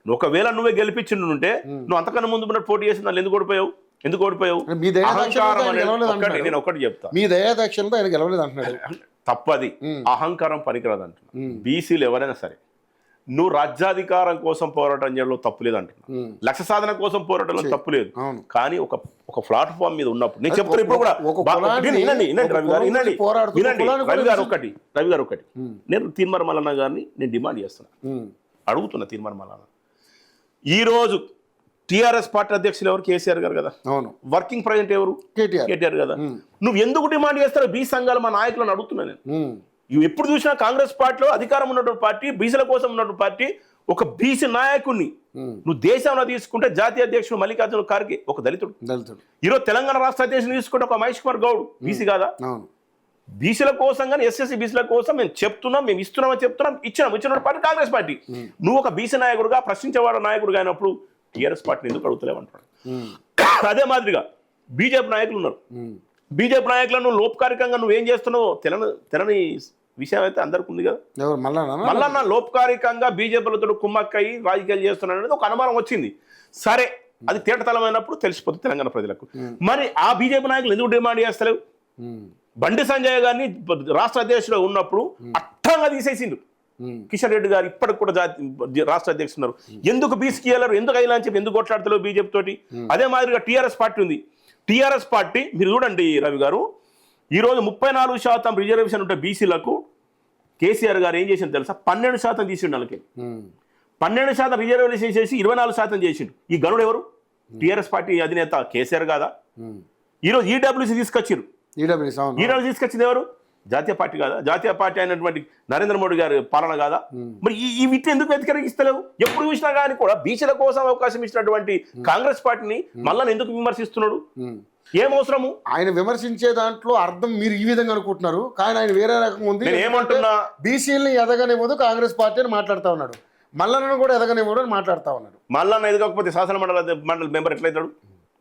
ఒకవేళ నువ్వే గెలిపించిండుంటే నువ్వు అంతకన్నా ముందు పోటీ చేసి నన్ను ఎందుకు ఓడిపోయావు? నేను ఒకటి చెప్తా, మీ దయాదక్షిణతో ఆయన గెలవలేదు అంటున్నాడు. తప్పది. అహంకారం పనికిరాదు అంటున్నా. బీసీలు ఎవరైనా సరే, నువ్వు రాజ్యాధికారం కోసం పోరాటం చేయడంలో తప్పులేదు అంటున్నా, లక్ష్య సాధన కోసం పోరాటంలో తప్పులేదు. కానీ ఒక ప్లాట్ఫామ్ మీద ఉన్నప్పుడు నేను చెప్తాను. ఇప్పుడు కూడా రవి గారు ఒకటి నేను తీన్మార్ మల్లన్న గారిని నేను డిమాండ్ చేస్తున్నా, అడుగుతున్నా. తీన్మార్ మల్లన్న ఈ రోజు టీఆర్ఎస్ పార్టీ అధ్యక్షులు ఎవరు? కేసీఆర్ గారు కదా. వర్కింగ్ ప్రెసిడెంట్ ఎవరు? కేటీఆర్ కదా. నువ్వు ఎందుకు డిమాండ్ చేస్తారో బీ సంఘాలు మా నాయకులను అడుగుతున్నా నేను. ఎప్పుడు చూసినా కాంగ్రెస్ పార్టీలో అధికారం ఉన్నటువంటి పార్టీ, బీసీల కోసం ఉన్నటువంటి పార్టీ, ఒక బీసీ నాయకుడిని నువ్వు దేశంలో తీసుకుంటే జాతీయ అధ్యక్షుడు మల్లికార్జున ఖార్గే ఒక దళితుడు. ఈరోజు తెలంగాణ రాష్ట్ర అధ్యక్షుడు తీసుకుంటే ఒక మహేష్ కుమార్ గౌడ్ బీసీ కాదా? బీసీల కోసం కానీ ఎస్ఎస్సీ బీసీల కోసం మేము చెప్తున్నాం, మేము ఇస్తున్నామని చెప్తున్నాం, ఇచ్చిన పార్టీ కాంగ్రెస్ పార్టీ. నువ్వు ఒక బీసీ నాయకుడుగా, ప్రశ్నించేవాడు నాయకుడుగా అయినప్పుడు టీఆర్ఎస్ పార్టీని ఎందుకు అడుగుతలేమంటాడు? అదే మాదిరిగా బీజేపీ నాయకులు ఉన్నారు. బీజేపీ నాయకులను లోపకారికంగా నువ్వేం చేస్తున్నావు తెలని విషయం అయితే అందరికి ఉంది కదా. మళ్ళా లోపకారికంగా బీజేపీలతో కుమ్మక్కయి రాజకీయాలు చేస్తున్నాడు అనేది ఒక అనుమానం వచ్చింది. సరే, అది తేటతలమైనప్పుడు తెలిసిపోతుంది తెలంగాణ ప్రజలకు. మరి ఆ బీజేపీ నాయకులు ఎందుకు డిమాండ్ చేస్తలేవు? బండి సంజయ్ గారిని రాష్ట్ర అధ్యక్షుడు ఉన్నప్పుడు అట్టంగా తీసేసిండు కిషన్ రెడ్డి గారు. ఇప్పటికి కూడా రాష్ట్ర అధ్యక్షుడు ఉన్నారు. ఎందుకు బీసీకి వెళ్ళరు, ఎందుకు అయినా అని చెప్పి ఎందుకు కొట్లాడతలేవు బీజేపీ తోటి? అదే మాదిరిగా టీఆర్ఎస్ పార్టీ ఉంది. టీఆర్ఎస్ పార్టీ మీరు చూడండి రవి గారు, ఈరోజు 34% రిజర్వేషన్ ఉంటే బీసీలకు కేసీఆర్ గారు ఏం చేసింది తెలుసా? 12% తీసిండు వాళ్ళకి. 12% రిజర్వేషన్ చేసి 24% చేసిండు. ఈ గనుడు ఎవరు? టీఆర్ఎస్ పార్టీ అధినేత కేసీఆర్ కాదా? ఈరోజు ఈడబ్ల్యూసీ తీసుకొచ్చారు. ఈడబ్ల్యూసీ తీసుకొచ్చింది ఎవరు? జాతీయ పార్టీ కాదా? జాతీయ పార్టీ అయినటువంటి నరేంద్ర మోడీ గారి పాలన కాదా? మరి ఈ వీటిని ఎందుకు వ్యతిరేకిస్తలేవు? ఎప్పుడు చూసినా కానీ కూడా బీసీల కోసం అవకాశం ఇచ్చినటువంటి కాంగ్రెస్ పార్టీని మళ్ళీ ఎందుకు విమర్శిస్తున్నాడు? ఏం అవసరము? ఆయన విమర్శించే దాంట్లో అర్థం మీరు ఈ విధంగా అనుకుంటున్నారు, కానీ ఆయన వేరే రకంగా ఉంది. ఏమంటున్నా, బీసీలని ఎదగనివ్వదు కాంగ్రెస్ పార్టీ అని మాట్లాడుతూ ఉన్నాడు. మల్లన్నను కూడా ఎదగనివ్వడు అని మాట్లాడుతూ ఉన్నాడు. మల్లన్న ఎదగకపోతే శాసన మండలి మెంబర్ ఎట్లయితాడు?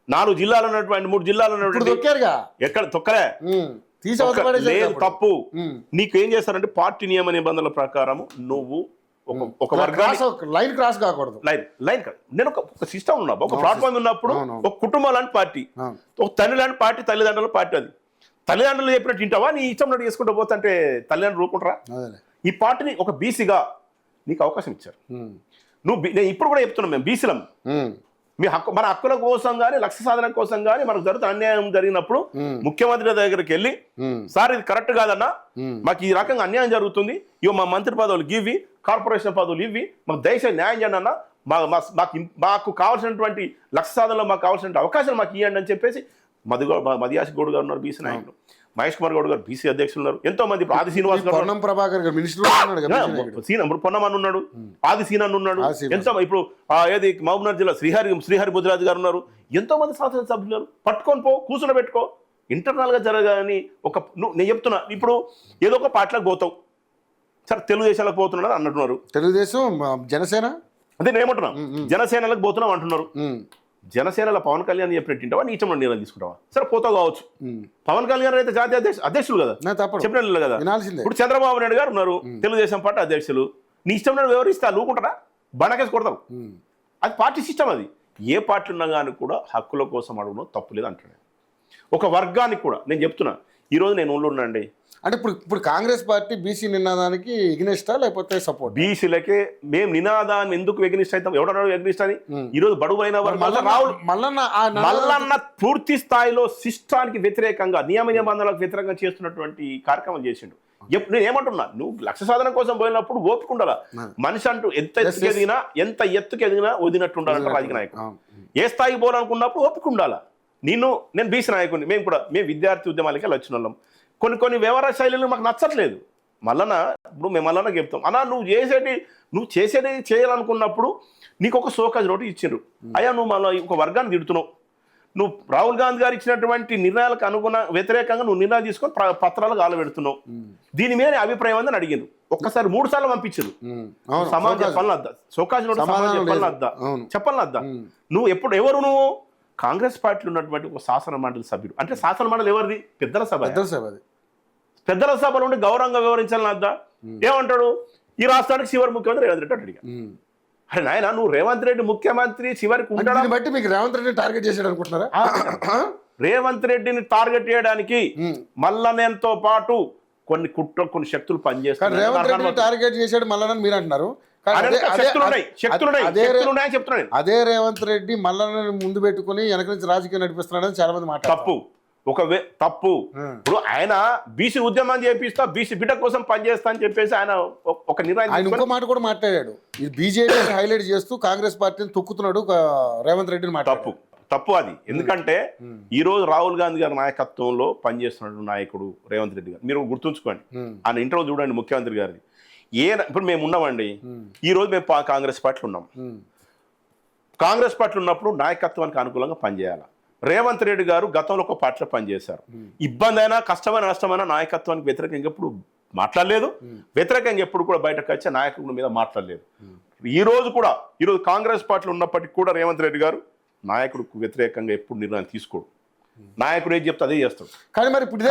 4 జిల్లాలు ఉన్నటువంటి 3 జిల్లాలు ఉన్నటువంటి ఎక్కడ తొక్కలే లేదు, తప్పు. నీకు ఏం చేస్తారంటే పార్టీ నియమ నిబంధనల ప్రకారం నువ్వు ఒక వర్గాన్ని లైన్ క్రాస్ కాకూడదు. లైన్ నేను ఒక సిస్టమ్ ఉన్నా, ఒక ప్లాట్ఫామ్ ఉన్నప్పుడు ఒక కుటుంబం లాంటి పార్టీ, ఒక తల్లి లాంటి పార్టీ, తల్లిదండ్రుల పార్టీ. అది తల్లిదండ్రులు చెప్పినట్టు వింటావా? నీ ఇష్టం నట్టు చేసుకుంటూ పోతుంటే తల్లిదండ్రులు రూపుకుంటారా? ఈ పార్టీని ఒక బీసీగా నీకు అవకాశం ఇచ్చారు. నేను ఇప్పుడు కూడా చెప్తున్నాం, మేము బీసీలం. మీ హక్కు, మన హక్కుల కోసం కానీ లక్ష్య సాధన కోసం కానీ మనకు జరుగుతున్న అన్యాయం జరిగినప్పుడు ముఖ్యమంత్రి దగ్గరికి వెళ్ళి, సార్ ఇది కరెక్ట్ కాదన్నా, మాకు ఈ రకంగా అన్యాయం జరుగుతుంది, ఇవి మా మంత్రి పదవులు ఇవ్వి, కార్పొరేషన్ పదవులు ఇవ్వి, మాకు దయచేసి న్యాయం చేయండి అన్న, మాకు కావాల్సినటువంటి లక్ష్య సాధనలో మాకు కావాల్సిన అవకాశాలు మాకు ఇవ్వండి అని చెప్పేసి మదియాసి గౌడ్ గారు ఉన్నారు, బీసీ నాయకులు. మహేష్ కుమార్ గౌడ్ గారు బీసీ అధ్యక్షులు ఉన్నారు. ఎంతో మంది, ఆది శ్రీనివాస్ గారు, ఇప్పుడు పొన్నమని ఉన్నాడు, ఆది సీనన్ ఉన్నాడు. ఎంతో ఇప్పుడు ఏది మహబూబ్నగర్ జిల్లా శ్రీహరి బుద్ధిరాజు గారు ఉన్నారు. ఎంతో మంది శాసనసభ్యులు ఉన్నారు. పట్టుకొని పో, కూర్చుని పెట్టుకో, ఇంటర్నల్ గా జరగాలని నేను చెప్తున్నా. ఇప్పుడు ఏదో ఒక పార్టీలకు పోతావు, సరే తెలుగుదేశాలకు పోతున్నాడు అంటున్నారు. తెలుగుదేశం, జనసేన, అదే నేను ఏమంటున్నా, జనసేనలకు పోతున్నాం అంటున్నారు. జనసేనలో పవన్ కళ్యాణ్ చెప్పినట్టుంటావా? నీ ఇష్టం నిర్ణయం తీసుకుంటావా? సరే పోతావు కావచ్చు. పవన్ కళ్యాణ్ అయితే జాతీయ అధ్యక్షులు కదా, చెప్పిన కదా. ఇప్పుడు చంద్రబాబు నాయుడు గారు ఉన్నారు, తెలుగుదేశం పార్టీ అధ్యక్షులు. నీ ఇష్టం వివరిస్తా, లూకుంటారా? బండకేసి కొడతావు. అది పార్టీ సిస్టమ్. అది ఏ పార్టీ ఉన్నా కానీ కూడా హక్కుల కోసం అడగడం తప్పు లేదు అంటున్నాను. ఒక వర్గానికి కూడా నేను చెప్తున్నా, ఈరోజు నేను ఊళ్ళో ఉన్నాండి అంటే ఇప్పుడు కాంగ్రెస్ పార్టీ బీసీ నినాదానికి ఎగ్నిస్టా లేకపోతే సపోర్ట్? బీసీలకే మేము నినాదాన్ని ఎందుకు ఎగ్నిస్ట్ అవుతాం? ఎవడన్నాడు ఎగ్నిస్ట్ అని? ఈరోజు బడుగైన మల్లన్న పూర్తి స్థాయిలో సిస్టానికి వ్యతిరేకంగా, నియమ నిబంధనలకు వ్యతిరేకంగా చేస్తున్నటువంటి కార్యక్రమం చేసిండు. నేను ఏమంటున్నా, నువ్వు లక్ష్య సాధన కోసం పోయినప్పుడు ఓపిక ఉండాలా. మనిషి అంటూ ఎంత ఎత్తుకు ఎదిగినా వదినట్టు ఉండాలంటే రాజకీయ నాయకుడు. ఏ స్థాయికి పోవాలనుకున్నప్పుడు ఓపిక ఉండాలా. నేను బీసీ నాయకుడిని. మేము విద్యార్థి ఉద్యమాలకి వచ్చిన వాళ్ళం. కొన్ని వ్యవహార శైలిలు మాకు నచ్చట్లేదు. ఇప్పుడు మేము మల్లన్నకి చెప్తాం, అన్నా నువ్వు చేసేది చేయాలనుకున్నప్పుడు నీకు ఒక సోకాజ్ నోటు ఇచ్చిండ్రు. అయ్యా నువ్వు మళ్ళీ ఒక వర్గాన్ని తిడుతున్నావు, నువ్వు రాహుల్ గాంధీ గారు ఇచ్చినటువంటి నిర్ణయాలకు వ్యతిరేకంగా నువ్వు నిర్ణయాలు తీసుకొని పత్రాలకు ఆలబెడుతున్నావు, దీని మీద అభిప్రాయం అని అడిగిండ్రు. ఒక్కసారి 3 సార్లు పంపించారు. సమాజం చెప్పాలద్దా? Show cause note చెప్పాలద్దా? నువ్వు ఎవరు నువ్వు? కాంగ్రెస్ పార్టీలో ఉన్నటువంటి ఒక శాసన మండలి సభ్యుడు. అంటే శాసన మండలి ఎవరిది? పెద్దల సభ. పెద్దల సభలో ఉండి గౌరవంగా వివరించాలని అద్దా? ఏమంటాడు? ఈ రాష్ట్రానికి చివరి ముఖ్యమంత్రి రేవంత్ రెడ్డి అడిగా. అరే నాయన, నువ్వు రేవంత్ రెడ్డి ముఖ్యమంత్రి చివరికి ఉంటాడని బట్టి మీకు రేవంత్ రెడ్డిని టార్గెట్ చేసాడు అనుకుంటున్నారా? రేవంత్ రెడ్డిని టార్గెట్ చేయడానికి మల్లన్నతో పాటు కొన్ని శక్తులు పనిచేస్తాయి. రేవంత్ రెడ్డిని టార్గెట్ చేశాడు మల్లన్న మీరు అంటున్నారు. అదే రేవంత్ రెడ్డి మల్లన్న ముందు పెట్టుకుని వెనక నుంచి రాజకీయం నడిపిస్తున్నాడని చాలా మంది మాట. తప్పు. ఇప్పుడు ఆయన బీసీ ఉద్యమం చేపిస్తా, బీసీ బిడ్డ కోసం పనిచేస్తా అని చెప్పేసి ఆయన ఒక నిర్ణయం. ఇంకో మాట కూడా మాట్లాడాడు, ఈ బీజేపీ హైలైట్ చేస్తూ కాంగ్రెస్ పార్టీని తొక్కుతున్నాడు రేవంత్ రెడ్డిని మాట. తప్పు అది. ఎందుకంటే ఈ రోజు రాహుల్ గాంధీ గారి నాయకత్వంలో పనిచేస్తున్న నాయకుడు రేవంత్ రెడ్డి గారు. మీరు గుర్తుంచుకోండి, ఆయన ఇంటర్వ్యూ చూడండి ముఖ్యమంత్రి గారిది. ఇప్పుడు మేము ఉన్నామండి, ఈ రోజు మేము కాంగ్రెస్ పార్టీలో ఉన్నాం. కాంగ్రెస్ పార్టీలో ఉన్నప్పుడు నాయకత్వానికి అనుకూలంగా పనిచేయాలి. రేవంత్ రెడ్డి గారు గతంలో ఒక పార్టీలో పనిచేశారు. ఇబ్బంది అయినా, కష్టమైన, నష్టమైన నాయకత్వానికి వ్యతిరేకంగా ఎప్పుడు మాట్లాడలేదు. వ్యతిరేకంగా ఎప్పుడు కూడా బయటకు వచ్చే నాయకుల మీద మాట్లాడలేదు. ఈరోజు కాంగ్రెస్ పార్టీలో ఉన్నప్పటికీ కూడా రేవంత్ రెడ్డి గారు నాయకుడికి వ్యతిరేకంగా ఎప్పుడు నిర్ణయం తీసుకోడు. నాయకుడు ఏది చెప్తే అదే చేస్తాడు. కానీ మరి ఇప్పుడు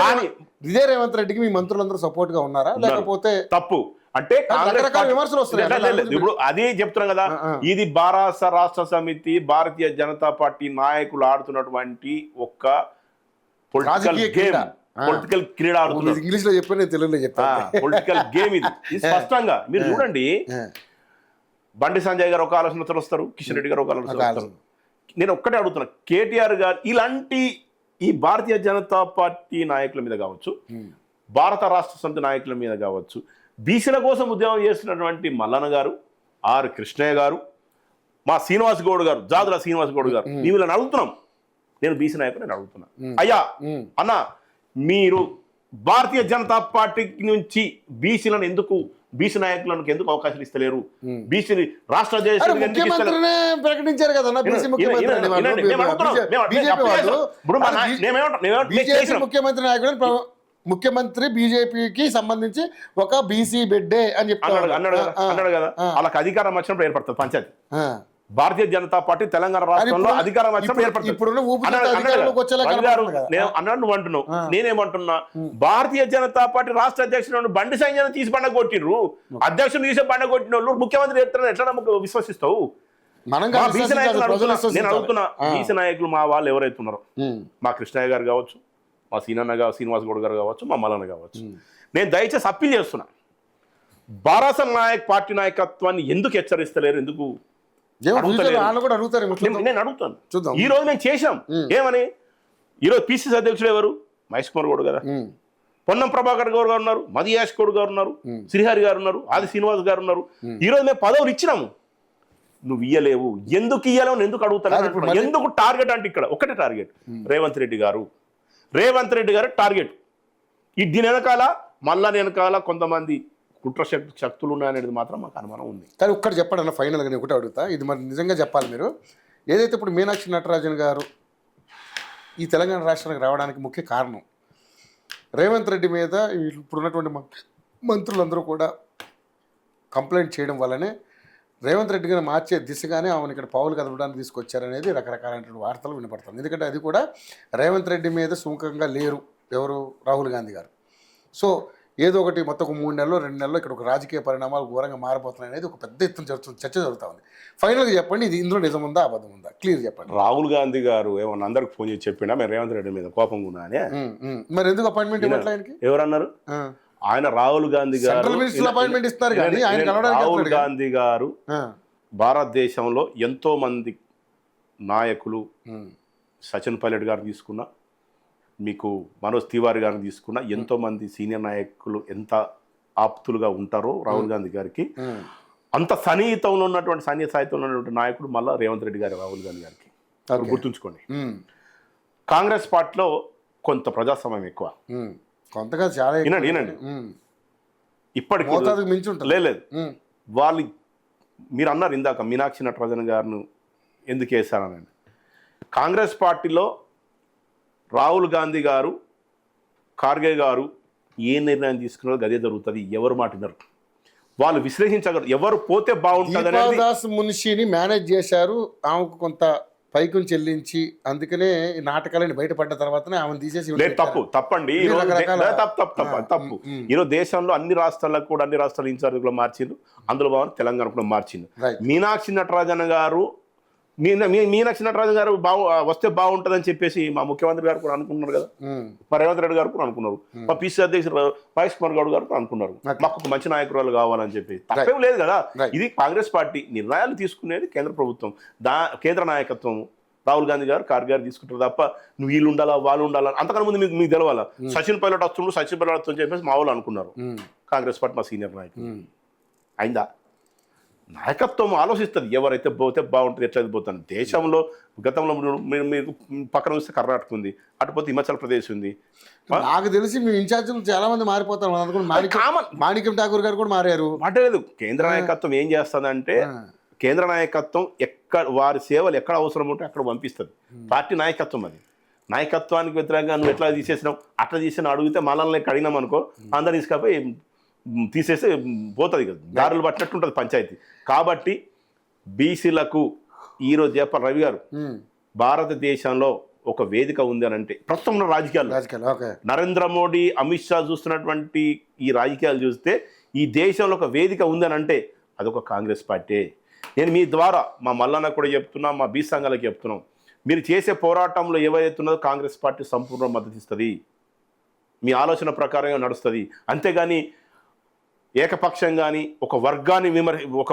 ఇదే రేవంత్ రెడ్డికి మీ మంత్రులందరూ సపోర్ట్ గా ఉన్నారా లేకపోతే? తప్పు. అంటే విమర్శలు వస్తున్నాయి. ఇప్పుడు అదే చెప్తున్నాం కదా, ఇది బారాస రాష్ట్ర సమితి, భారతీయ జనతా పార్టీ నాయకులు ఆడుతున్నటువంటి ఒక పొలిటికల్ గేమ్, పొలిటికల్ క్రీడ ఆడుతున్నారు. ఇంగ్లీష్ లో చెప్పి నేను తెలుగులో చెప్తాను. పొలిటికల్ గేమ్ ఇది స్పష్టంగా మీరు చూడండి. బండి సంజయ్ గారు ఒక ఆలోచనతో వస్తారు, కిషన్ రెడ్డి గారు ఒక ఆలోచన వస్తారు. నేను ఒక్కటే అడుగుతున్నా, కేటీఆర్ గారు ఈ భారతీయ జనతా పార్టీ నాయకుల మీద కావచ్చు, భారత రాష్ట్ర సమితి నాయకుల మీద కావచ్చు, బీసీల కోసం ఉద్యమం చేస్తున్నటువంటి మల్లన్న గారు, ఆర్ కృష్ణయ్య గారు, మా శ్రీనివాస్ గౌడ్ గారు, జాదుల శ్రీనివాస్ గౌడ్ గారు, వీళ్ళని అడుగుతున్నాం. నేను బీసీ నాయకులు నేను అడుగుతున్నా, అయ్యా అన్న మీరు భారతీయ జనతా పార్టీ నుంచి బీసీలను ఎందుకు, బీసీ నాయకులకు ఎందుకు అవకాశాలు ఇస్తలేరు? బీసీ రాష్ట్ర ప్రకటించారు కదా ముఖ్యమంత్రి నాయకుడు, ముఖ్యమంత్రి బీజేపీకి సంబంధించి ఒక బీసీ బిడ్డే అని చెప్తాడు అన్నాడు కదా. వాళ్ళకి అధికారం వచ్చినప్పుడు ఏర్పడుతుంది పంచాయతీ. భారతీయ జనతా పార్టీ తెలంగాణ రాష్ట్రంలో అధికారం వచ్చినప్పుడు ఏర్పడుతుంది అన్నాడు. నువ్వు అంటున్నావు, నేనేమంటున్నా, భారతీయ జనతా పార్టీ రాష్ట్ర అధ్యక్షుడు బండి సంజయ్ తీసి బండ కొట్టిర్రు, అధ్యక్షుడు తీసే బండ కొట్టిన వాళ్ళు ముఖ్యమంత్రి చెప్తారని ఎట్లా విశ్వసిస్తావు? బీసీ నాయకులు నేను అడుగుతున్నా, బీసీ నాయకులు మా వాళ్ళు ఎవరైతే ఉన్నారో, మా కృష్ణయ్య గారు కావచ్చు, మా శ్రీనివాస్ గౌడ్ గారు కావచ్చు, మా మల్లన్న కావచ్చు, నేను దయచేసి అప్పీల్ చేస్తున్నా, భారత పార్టీ నాయకత్వాన్ని ఎందుకు హెచ్చరిస్తలేరు? ఎందుకు నేను అడుగుతాను. ఈ రోజు మేము చేసాం ఏమని? ఈరోజు పిసిసి అధ్యక్షుడు ఎవరు? మహేష్ కుమార్ గౌడ్ గారు, పొన్నం ప్రభాకర్ గౌడ్ గారు ఉన్నారు, మదియాష్ గౌడ్ గారు ఉన్నారు, శ్రీహరి గారు ఉన్నారు, ఆది శ్రీనివాస్ గారు ఉన్నారు. ఈ రోజు మేము పదవులు ఇచ్చినాము, నువ్వు ఇయ్యలేవు. ఎందుకు ఇయ్యలేవు ఎందుకు అడుగుతాను? ఎందుకు టార్గెట్ అంటే ఇక్కడ ఒకటే టార్గెట్, రేవంత్ రెడ్డి గారు టార్గెట్. ఈ దీని వెనకాల మళ్ళా వెనకాల కొంతమంది కుట్ర శక్తులు ఉన్నాయనేది మాత్రం మాకు అనుమానం ఉంది. కానీ ఒక్కటి చెప్పండి అన్న, ఫైనల్గా నేను ఒకటి అడుగుతా, ఇది మరి నిజంగా చెప్పాలి మీరు. ఏదైతే ఇప్పుడు మీనాక్షి నటరాజన్ గారు ఈ తెలంగాణ రాష్ట్రానికి రావడానికి ముఖ్య కారణం, రేవంత్ రెడ్డి మీద ఇప్పుడున్నటువంటి మంత్రులందరూ కూడా కంప్లైంట్ చేయడం వల్లనే రేవంత్ రెడ్డి గారిని మార్చే దిశగానే ఆమెను ఇక్కడ పావులు కదపడానికి తీసుకొచ్చారనేది రకరకాలైనటువంటి వార్తలు వినపడుతుంది. ఎందుకంటే అది కూడా రేవంత్ రెడ్డి మీద సుముఖంగా లేరు ఎవరు, రాహుల్ గాంధీ గారు. సో ఏదో ఒకటి మొత్తం ఒక 3 నెలలు 2 నెలలు ఇక్కడ ఒక రాజకీయ పరిణామాలు ఘోరంగా మారిపోతున్నాయి అనేది ఒక పెద్ద ఎత్తున చర్చ జరుగుతూ ఉంది. ఫైనల్గా చెప్పండి, ఇది ఇందులో నిజం ఉందా అబద్ధం ఉందా క్లియర్ చెప్పండి. రాహుల్ గాంధీ గారు ఏమన్నా అందరికి ఫోన్ చేసి చెప్పిండా మేము రేవంత్ రెడ్డి మీద కోపంగా ఉన్నా అని? మరి ఎందుకు అపాయింట్మెంట్ ఇవ్వట్లే ఆయనకి? ఎవరన్నారు? ఆయన రాహుల్ గాంధీ గారు అపాయింట్మెంట్ ఇస్తున్నారు కానీ రాహుల్ గాంధీ గారు భారతదేశంలో ఎంతో మంది నాయకులు, సచిన్ పైలట్ గారు తీసుకున్నా, మీకు మనోజ్ తివారీ గారిని తీసుకున్న ఎంతోమంది సీనియర్ నాయకులు ఎంత ఆప్తులుగా ఉంటారో రాహుల్ గాంధీ గారికి, అంత సన్నిహితంలో ఉన్నటువంటి సాహిత్యంలో ఉన్నటువంటి నాయకుడు మళ్ళీ రేవంత్ రెడ్డి గారు రాహుల్ గాంధీ గారికి. గుర్తుంచుకోండి, కాంగ్రెస్ పార్టీలో కొంత ప్రజాస్వామ్యం ఎక్కువ, కొంతగా చాలా వినండి ఇప్పటికి లేదు. వాళ్ళు మీరు అన్నారు ఇందాక మీనాక్షి నటరాజన్ గారిని ఎందుకు వేశారని. కాంగ్రెస్ పార్టీలో రాహుల్ గాంధీ గారు, ఖార్గే గారు ఏ నిర్ణయం తీసుకున్నారో అదే జరుగుతుంది. ఎవరు మాటినారు వాళ్ళు విశ్లేషించగలరు, ఎవరు పోతే బాగుంటుంది. దాస్ మున్షిని మేనేజ్ చేశారు, ఆమెకు కొంత పైకుని చెల్లించి, అందుకనే నాటకాలని బయటపడ్డ తర్వాతనే ఆమెను తీసేసి. తప్పండి, తప్పు. ఈరోజు దేశంలో అన్ని రాష్ట్రాలకు కూడా అన్ని రాష్ట్రాల ఇన్ఛార్జీలు మార్చిండ్రు, అందులో బాగుంది తెలంగాణ కూడా మార్చిండ్రు. మీనాక్షి నటరాజన్ గారు మీనాక్షి నటరాజన్ గారు వస్తే బాగుంటుందని చెప్పేసి మా ముఖ్యమంత్రి గారు కూడా అనుకున్నారు కదా, మా రేవంత్ రెడ్డి గారు కూడా అనుకున్నారు, మా పిసిసి అధ్యక్షుడు మహేష్ కుమార్ గౌడ్ గారు కూడా అనుకున్నారు, మాకు ఒక మంచి నాయకురాలు కావాలని చెప్పి. తప్పేం లేదు కదా. ఇది కాంగ్రెస్ పార్టీ నిర్ణయాలు తీసుకునేది కేంద్ర ప్రభుత్వం, కేంద్ర నాయకత్వం. రాహుల్ గాంధీ గారు, ఖార్గే గారు తీసుకుంటారు తప్ప నువ్వు వీళ్ళు ఉండాలా వాళ్ళు ఉండాలా అంతకన్నా ముందు మీకు తెలవాలా. సచిన్ పైలట్ వస్తుండ్రు, సచిన్ పైలట్ వస్తుందని చెప్పేసి మా వాళ్ళు అనుకున్నారు. కాంగ్రెస్ పార్టీ మా సీనియర్ నాయకులు అయిందా? నాయకత్వం ఆలోచిస్తుంది, ఎవరైతే పోతే బాగుంటుంది, ఎట్లయితే పోతుంది. దేశంలో గతంలో మీరు పక్కన చూస్తే కర్ణాటక ఉంది, అటుపోతే హిమాచల్ ప్రదేశ్ ఉంది. నాకు తెలిసి మీ ఇన్ఛార్జీలు చాలా మంది మారిపోతారు, మాణిక్యం ఠాకూర్ గారు కూడా మారారు. మాట్లాడలేదు. కేంద్ర నాయకత్వం ఏం చేస్తుందంటే, కేంద్ర నాయకత్వం వారి సేవలు ఎక్కడ అవసరం ఉంటే అక్కడ పంపిస్తుంది. పార్టీ నాయకత్వం అది. నాయకత్వానికి వ్యతిరేకంగా నువ్వు ఎట్లా తీసేసినావు అట్లా తీసిన అడిగితే మనల్ని అడిగినాం అనుకో, అందరు తీసుకపోయి తీసేసి పోతుంది కదా, దారులు పట్టినట్టు ఉంటుంది పంచాయతీ. కాబట్టి బీసీలకు ఈరోజు చెప్పాలి రవి గారు, భారతదేశంలో ఒక వేదిక ఉంది అని అంటే ప్రస్తుతం ఉన్న రాజకీయాలు, నరేంద్ర మోడీ, అమిత్ షా చూస్తున్నటువంటి ఈ రాజకీయాలు చూస్తే ఈ దేశంలో ఒక వేదిక ఉంది అని అంటే అదొక కాంగ్రెస్ పార్టీ. నేను మీ ద్వారా మా మల్లన్న కూడా చెప్తున్నా, మా బీ సంఘాలకు చెప్తున్నాం, మీరు చేసే పోరాటంలో ఏవైతే ఉన్నదో కాంగ్రెస్ పార్టీ సంపూర్ణ మద్దతు ఇస్తుంది, మీ ఆలోచన ప్రకారంగా నడుస్తుంది. అంతేగాని ఏకపక్షంగాని ఒక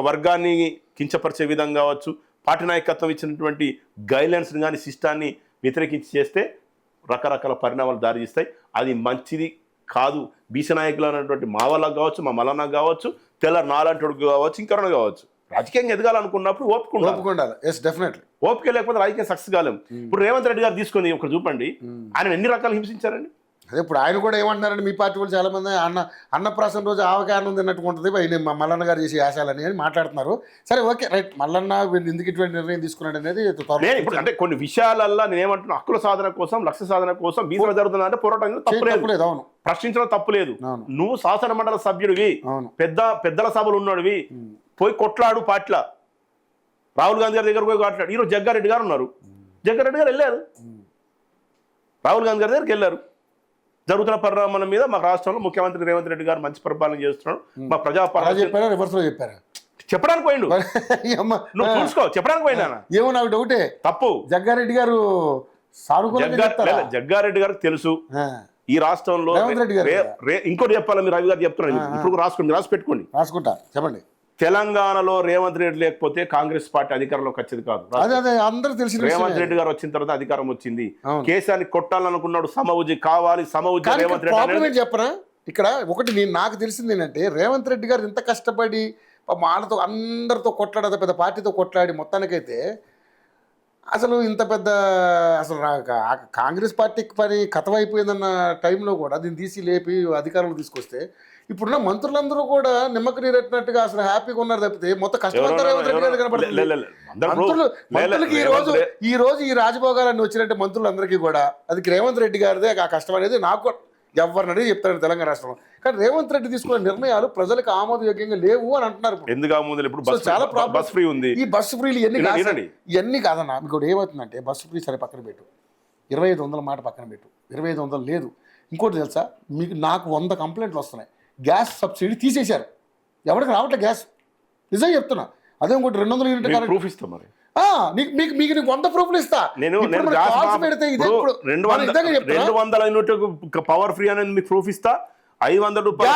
వర్గాన్ని కించపరిచే విధంగా కావచ్చు, పార్టీ నాయకత్వం ఇచ్చినటువంటి గైడ్లైన్స్ని కానీ సిస్టాన్ని వ్యతిరేకించి చేస్తే రకరకాల పరిణామాలు దారిస్తాయి. అది మంచిది కాదు. బీసీ నాయకులు అనేటువంటి మా వాళ్ళకు కావచ్చు, మా మల్లన్నకు కావచ్చు, తెల్ల నాలంటోడికి కావచ్చు, ఇంకెవరైనా కావచ్చు, రాజకీయంగా ఎదగాలనుకున్నప్పుడు ఓపుకుండాలి. Yes, definitely. ఓపిక లేకపోతే రాజకీయం సక్సెస్ కాలేం. ఇప్పుడు రేవంత్ రెడ్డి గారు తీసుకొని ఒకటి చూపండి, ఆయన ఎన్ని రకాలు హింసించారండి. అదే ఇప్పుడు ఆయన కూడా ఏమంటున్నారంటే మీ పార్టీ వాళ్ళు చాలా మంది అన్నప్రాసం రోజు ఆవకారణం తిన్నట్టుగా ఉంటుంది మల్లన్న గారు చేసి యాశాలని అని మాట్లాడుతున్నారు. సరే, ఓకే, రైట్. మల్లన్న ఎందుకు ఇటువంటి నిర్ణయం తీసుకున్నాడు అనేది ఇప్పుడు అంటే కొన్ని విషయాలల్లో నేనేమంటున్నా, హక్కుల సాధన కోసం, లక్ష్య సాధన కోసం బీసీలో జరుగుతున్నా అంటే పోరాటం తప్పులేదు. అవును, ప్రశ్నించడం తప్పులేదు. నువ్వు శాసన మండలి సభ్యుడివి, పెద్దల సభలు ఉన్నాడువి, పోయి కొట్లాడు పార్టీల. రాహుల్ గాంధీ గారి దగ్గర పోయి కొట్లాడు. ఈరోజు జగ్గారెడ్డి గారు ఉన్నారు, జగ్గారెడ్డి గారు వెళ్ళారు, రాహుల్ గాంధీ గారి దగ్గరికి వెళ్ళారు. జరుగుతున్న పరిణామాల మీద మా రాష్ట్రంలో ముఖ్యమంత్రి రేవంత్ రెడ్డి గారు మంచి పరిపాలన చేస్తున్నాడు, మా ప్రజాపాలన చెప్పడానికి పోయిండు. నువ్వు చూసుకో, చెప్పడానికి పోయినా ఏమో నాకు డౌటే. తప్పు. జగ్గారెడ్డి గారు జగ్గారెడ్డి గారికి తెలుసు ఈ రాష్ట్రంలో ఇంకోటి చెప్పాలి. మీరు రవి గారు చెప్తున్నారు, ఇప్పుడు రాసుకోండి, రాసి పెట్టుకోండి. రాసుకుంటా, చెప్పండి. తెలంగాణలో రేవంత్ రెడ్డి లేకపోతే కాంగ్రెస్ పార్టీ అధికారంలోకి వచ్చేది కాదు. అందరూ తెలిసి రేవంత్ రెడ్డి గారు వచ్చిన తర్వాత అధికారం వచ్చింది. కేసీఆర్ కొట్టాలనుకున్నాడు, సమఉజ్జి కావాలి, సమఉజ్జి రేవంత్ రెడ్డి. చెప్పరా ఇక్కడ ఒకటి నాకు తెలిసింది ఏంటంటే, రేవంత్ రెడ్డి గారు ఇంత కష్టపడి వాళ్ళతో అందరితో కొట్లాడి, పెద్ద పార్టీతో కొట్లాడి మొత్తానికైతే అసలు ఇంత పెద్ద అసలు కాంగ్రెస్ పార్టీకి పని కథమైపోయిందన్న టైంలో కూడా దీన్ని తీసి లేపి అధికారంలో తీసుకొస్తే ఇప్పుడున్న మంత్రులందరూ కూడా నిమ్మకు నీరెట్టినట్టుగా అసలు హ్యాపీగా ఉన్నారు తప్పితే మొత్తం కష్టమంతా రేవంత్ రెడ్డి గారు కనపడుతుంది. మంత్రులకి ఈ రోజు ఈ రాజభోగాలన్నీ వచ్చినట్టే మంత్రులందరికీ కూడా అది రేవంత్ రెడ్డి గారిదే ఆ కష్టం అనేది నాకు ఎవరినది చెప్తారు తెలంగాణ రాష్ట్రంలో. కానీ రేవంత్ రెడ్డి తీసుకున్న నిర్ణయాలు ప్రజలకు ఆమోదయోగ్యంగా లేవు అని అంటున్నారు. ఎందుకు ఆమోదం? ఇప్పుడు చాలా బస్ ఫ్రీ ఉంది. ఈ బస్సు ఫ్రీలు ఇవన్నీ కాదన్నా. మీకు ఏమవుతుందంటే బస్సు ఫ్రీ సరే పక్కన పెట్టు, 2500 మాట పక్కన పెట్టు, 2500 లేదు. ఇంకోటి తెలుసా, నాకు 100 కంప్లైంట్లు వస్తున్నాయి. గ్యాస్ సబ్సిడీ తీసేశారు, ఎవరికి రావట్లే గ్యాస్. నిజంగా చెప్తున్నా. అదే ఇంకోటి 200 యూనిట్ ప్రూఫ్ ఇస్తా మరి మీకు 100 ప్రూఫ్లు ఇస్తా. నేను 200 యూనిట్ పవర్ ఫ్రీ అనేది మీకు ప్రూఫ్ ఇస్తా. 500 రూపాయలు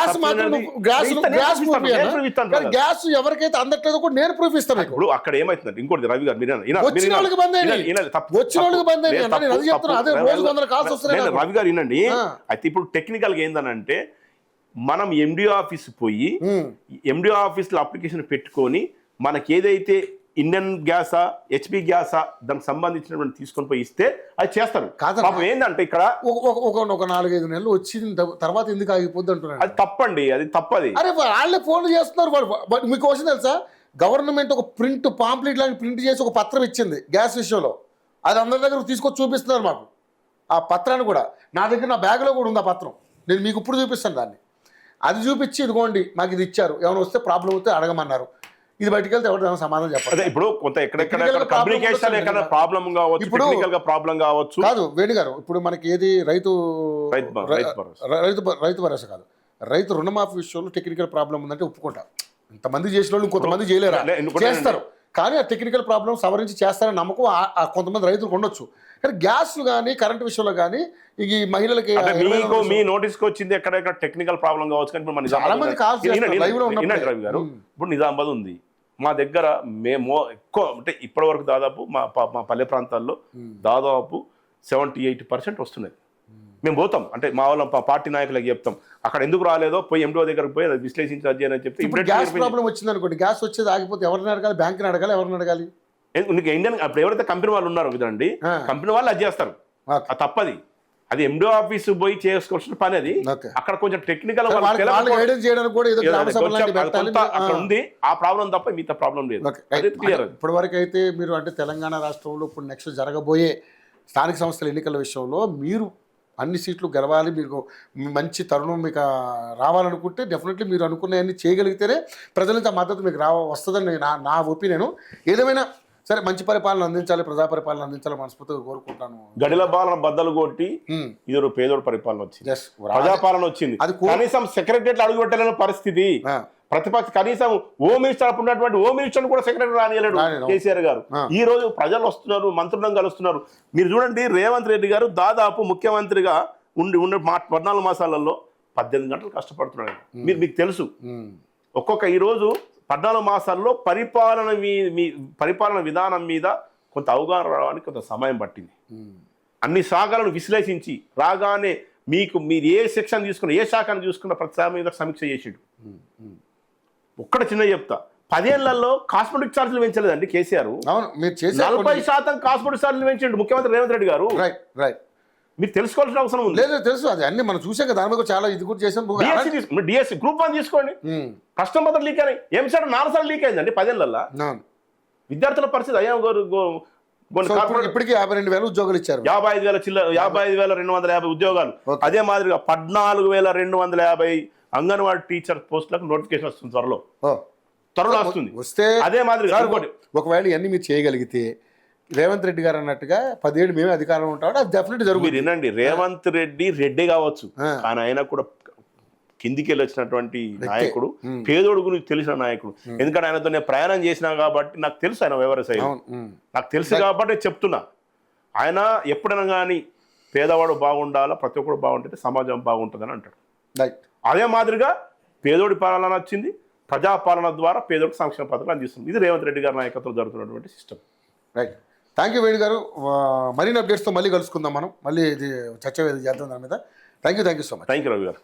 గ్యాస్ ఎవరికైతే అందట్లేదో కూడా నేను ప్రూఫ్ ఇస్తాను. ఇప్పుడు అక్కడ ఏమైతుందంటే ఇంకోటి రవి గారు వచ్చిన వాళ్ళకి బంద్ రవి గారు వినండి. అయితే ఇప్పుడు టెక్నికల్ గా ఏందనంటే, మనం ఎండిఓ ఆఫీస్ పోయి ఎండిఓ ఆఫీస్ లో అప్లికేషన్ పెట్టుకొని మనకి ఏదైతే ఇండియన్ గ్యాసా, హెచ్పి గ్యాసా దానికి సంబంధించినటువంటి తీసుకొని పోయి ఇస్తే అది చేస్తారు. పాపం ఏంటంటే ఇక్కడ ఒక 4-5 నెలలు వచ్చిన తర్వాత ఎందుకు ఆగిపోద్ది అంటున్నారు. అది తప్పండి, అది తప్పది. అరే వాళ్ళే ఫోన్లు చేస్తున్నారు. మీకు క్వశ్చన్ తెలుసా, గవర్నమెంట్ ఒక పాంప్లెట్ లాంటి ప్రింట్ చేసి ఒక పత్రం ఇచ్చింది గ్యాస్ విషయంలో. అది అందరి దగ్గర తీసుకొచ్చి చూపిస్తున్నారు మాకు ఆ పత్రాన్ని కూడా. నా దగ్గర నా బ్యాగ్లో కూడా ఉంది ఆ పత్రం. నేను మీకు ఇప్పుడు చూపిస్తాను దాన్ని. అది చూపించి ఇదిగోండి మాకు ఇది ఇచ్చారు, ఏమైనా వస్తే ప్రాబ్లం వస్తే అడగమన్నారు. ఇది బయటకెళ్తే ఎవరు సమాధానం చెప్పాలి. ఇప్పుడు కొంత ఎక్కడెక్కడ కమ్యూనికేషన్ ఎక్కడ ప్రాబ్లం కావచ్చు, టెక్నికల్ గా ప్రాబ్లం కావచ్చు. కాదు వేణు గారు, ఇప్పుడు మనకి ఏది రైతు భరోసా కాదు, రైతు రుణమాఫీ విషయంలో టెక్నికల్ ప్రాబ్లం ఉందంటే ఒప్పుకుంటా. ఇంతమంది చేసిన వాళ్ళు కొంతమంది చేయలేరా, చేస్తారు. కానీ ఆ టెక్నికల్ ప్రాబ్లం సవరించి చేస్తారని నమ్మకం కొంతమంది రైతులకు ఉండొచ్చు. కానీ గ్యాస్ కానీ కరెంట్ విషయంలో కానీ ఈ మహిళలకి మీ నోటీస్కి వచ్చింది ఎక్కడెక్కడ టెక్నికల్ ప్రాబ్లం కావచ్చు. కానీ ఇప్పుడు నిజామాబాద్ ఉంది మా దగ్గర. మేము ఎక్కువ అంటే ఇప్పటి వరకు దాదాపు మా పల్లె ప్రాంతాల్లో దాదాపు 78% వస్తున్నాయి. మేము పోతాం అంటే మా వాళ్ళ పార్టీ నాయకులకు చెప్తాం, అక్కడ ఎందుకు రాలేదో పోయి ఎండిఓ దగ్గరకు పోయి అది విశ్లేషించాలి అని చెప్పి. ఇప్పుడు గ్యాస్ ప్రాబ్లం వచ్చింది అనుకోండి, గ్యాస్ వచ్చేది ఆగిపోతే ఎవరిని అడగాలి? బ్యాంకుని అడగాలి, ఎవరిని అడగాలి? ఇండియన్ అప్పుడు ఎవరైతే కంపెనీ వాళ్ళు ఉన్నారో కదండి, కంపెనీ వాళ్ళు అది చేస్తారు. అది తప్పది. అది ఎండిఓ ఆఫీస్ పోయి చేసుకోవాల్సిన పని. అది అక్కడ కొంచెం టెక్నికల్ అక్కడ ఉంది ఆ ప్రాబ్లం తప్ప మిగతా ప్రాబ్లం లేదు. ఇప్పటి వరకు అయితే మీరు అంటే తెలంగాణ రాష్ట్రంలో ఇప్పుడు నెక్స్ట్ జరగబోయే స్థానిక సంస్థల ఎన్నికల విషయంలో మీరు అన్ని సీట్లు గెలవాలి, మీకు మంచి తరుణం మీకు రావాలనుకుంటే డెఫినెట్లీ మీరు అనుకున్నవన్నీ చేయగలిగితేనే ప్రజల నుంచి మద్దతు మీకు వస్తుందని నా ఒపీనియన్. ఏదేమైనా సరే మంచి పరిపాలన అందించాలి, ప్రజా పరిపాలన అందించాలి మనస్ఫూర్తిగా కోరుకుంటాను. గడిల పాలన బద్దలు కొట్టి ఇది పేదోడు పరిపాలన వచ్చింది, ప్రజాపాలన వచ్చింది. అది కనీసం సెక్రటరియట్ అడుగు పెట్టలేని పరిస్థితి. ప్రతిపక్ష కనీసం హోమ్ మినిస్టర్ అప్పుడు ఉన్నటువంటి హోమ్ మినిస్టర్ కూడా సెక్రటరీ రానియలేడు కేసీఆర్ గారు. ఈ రోజు ప్రజలు వస్తున్నారు, మంత్రులను కలుస్తున్నారు. మీరు చూడండి, రేవంత్ రెడ్డి గారు దాదాపు ముఖ్యమంత్రిగా ఉండి 14 మాసాలలో 18 గంటలు కష్టపడుతున్నాడు. మీకు తెలుసు. ఒక్కొక్క ఈరోజు 14 మాసాల్లో పరిపాలన విధానం మీద కొంత అవగాహన రావడానికి కొంత సమయం పట్టింది. అన్ని శాఖలను విశ్లేషించి రాగానే మీరు ఏ సెక్షన్ తీసుకున్న ఏ శాఖను చూసుకున్న ప్రతి శాఖ మీద సమీక్ష చేసిండు. ఒక్కడ చిన్న చెప్తా, 10 ఏళ్లలో కాస్మెటిక్ ఛార్జీలు పెంచలేదండి కేసీఆర్. అవును, మీరు చేసే 40% కాస్మెటిక్ ఛార్జీలు పెంచిండు ముఖ్యమంత్రి రేవంత్ రెడ్డి గారు. Right right. మీరు తెలుసుకోవాల్సిన అవసరం ఉంది. లేదు తెలుసు, అది అన్ని మనం చూసాం కదా, దాని మీద చాలా ఇది కూడా చేసాం. డిఎస్సి గ్రూప్ 1 తీసుకోండి, ప్రశ్న పత్రం లీక్ అయినాయి. ఎంసెట్ 4 సార్లు లీక్ అయిందండి 10 ఏళ్లలో. విద్యార్థుల పరిస్థితి అయ్యా ఇప్పటికీ 52,000 ఉద్యోగాలు ఇచ్చారు. 55,250 ఉద్యోగాలు. అదే మాదిరిగా 14,250 అంగన్వాడీ టీచర్ పోస్టులకు నోటిఫికేషన్ వస్తుంది త్వరలో వస్తుంది. వస్తే అదే మాదిరిగా ఒకవేళ ఇవన్నీ మీరు చేయగలిగితే రేవంత్ రెడ్డి గారు అన్నట్టుగా 10 ఏళ్ళు మేమే అధికారం ఉంటాడు, అది డెఫినెట్ జరుగుతుంది. వినండి, రేవంత్ రెడ్డి కావచ్చు, కానీ ఆయన కూడా కిందికి వెళ్ళి వచ్చినటువంటి నాయకుడు, పేదోడు గురించి తెలిసిన నాయకుడు. ఎందుకంటే ఆయనతో నేను ప్రయాణం చేసినా కాబట్టి నాకు తెలుసు ఆయన వ్యవసాయం, నాకు తెలుసు కాబట్టి చెప్తున్నా. ఆయన ఎప్పుడైనా కానీ పేదవాడు బాగుండాలా, ప్రతి ఒక్కరు బాగుంటే సమాజం బాగుంటుందని అంటాడు. అదే మాదిరిగా పేదోడి పాలన వచ్చింది, ప్రజాపాలన ద్వారా పేదోడికి సంక్షేమ పథకాలు అందిస్తుంది. ఇది రేవంత్ రెడ్డి గారి నాయకత్వంలో జరుగుతున్నటువంటి system. Right. Thank you Venu గారు. మరిన్ని అప్డేట్స్తో మళ్ళీ కలుసుకుందాం మనం, మళ్ళీ ఇది చర్చ చేద్దాం దాని మీద. Thank you so much. Thank you Ravi గారు.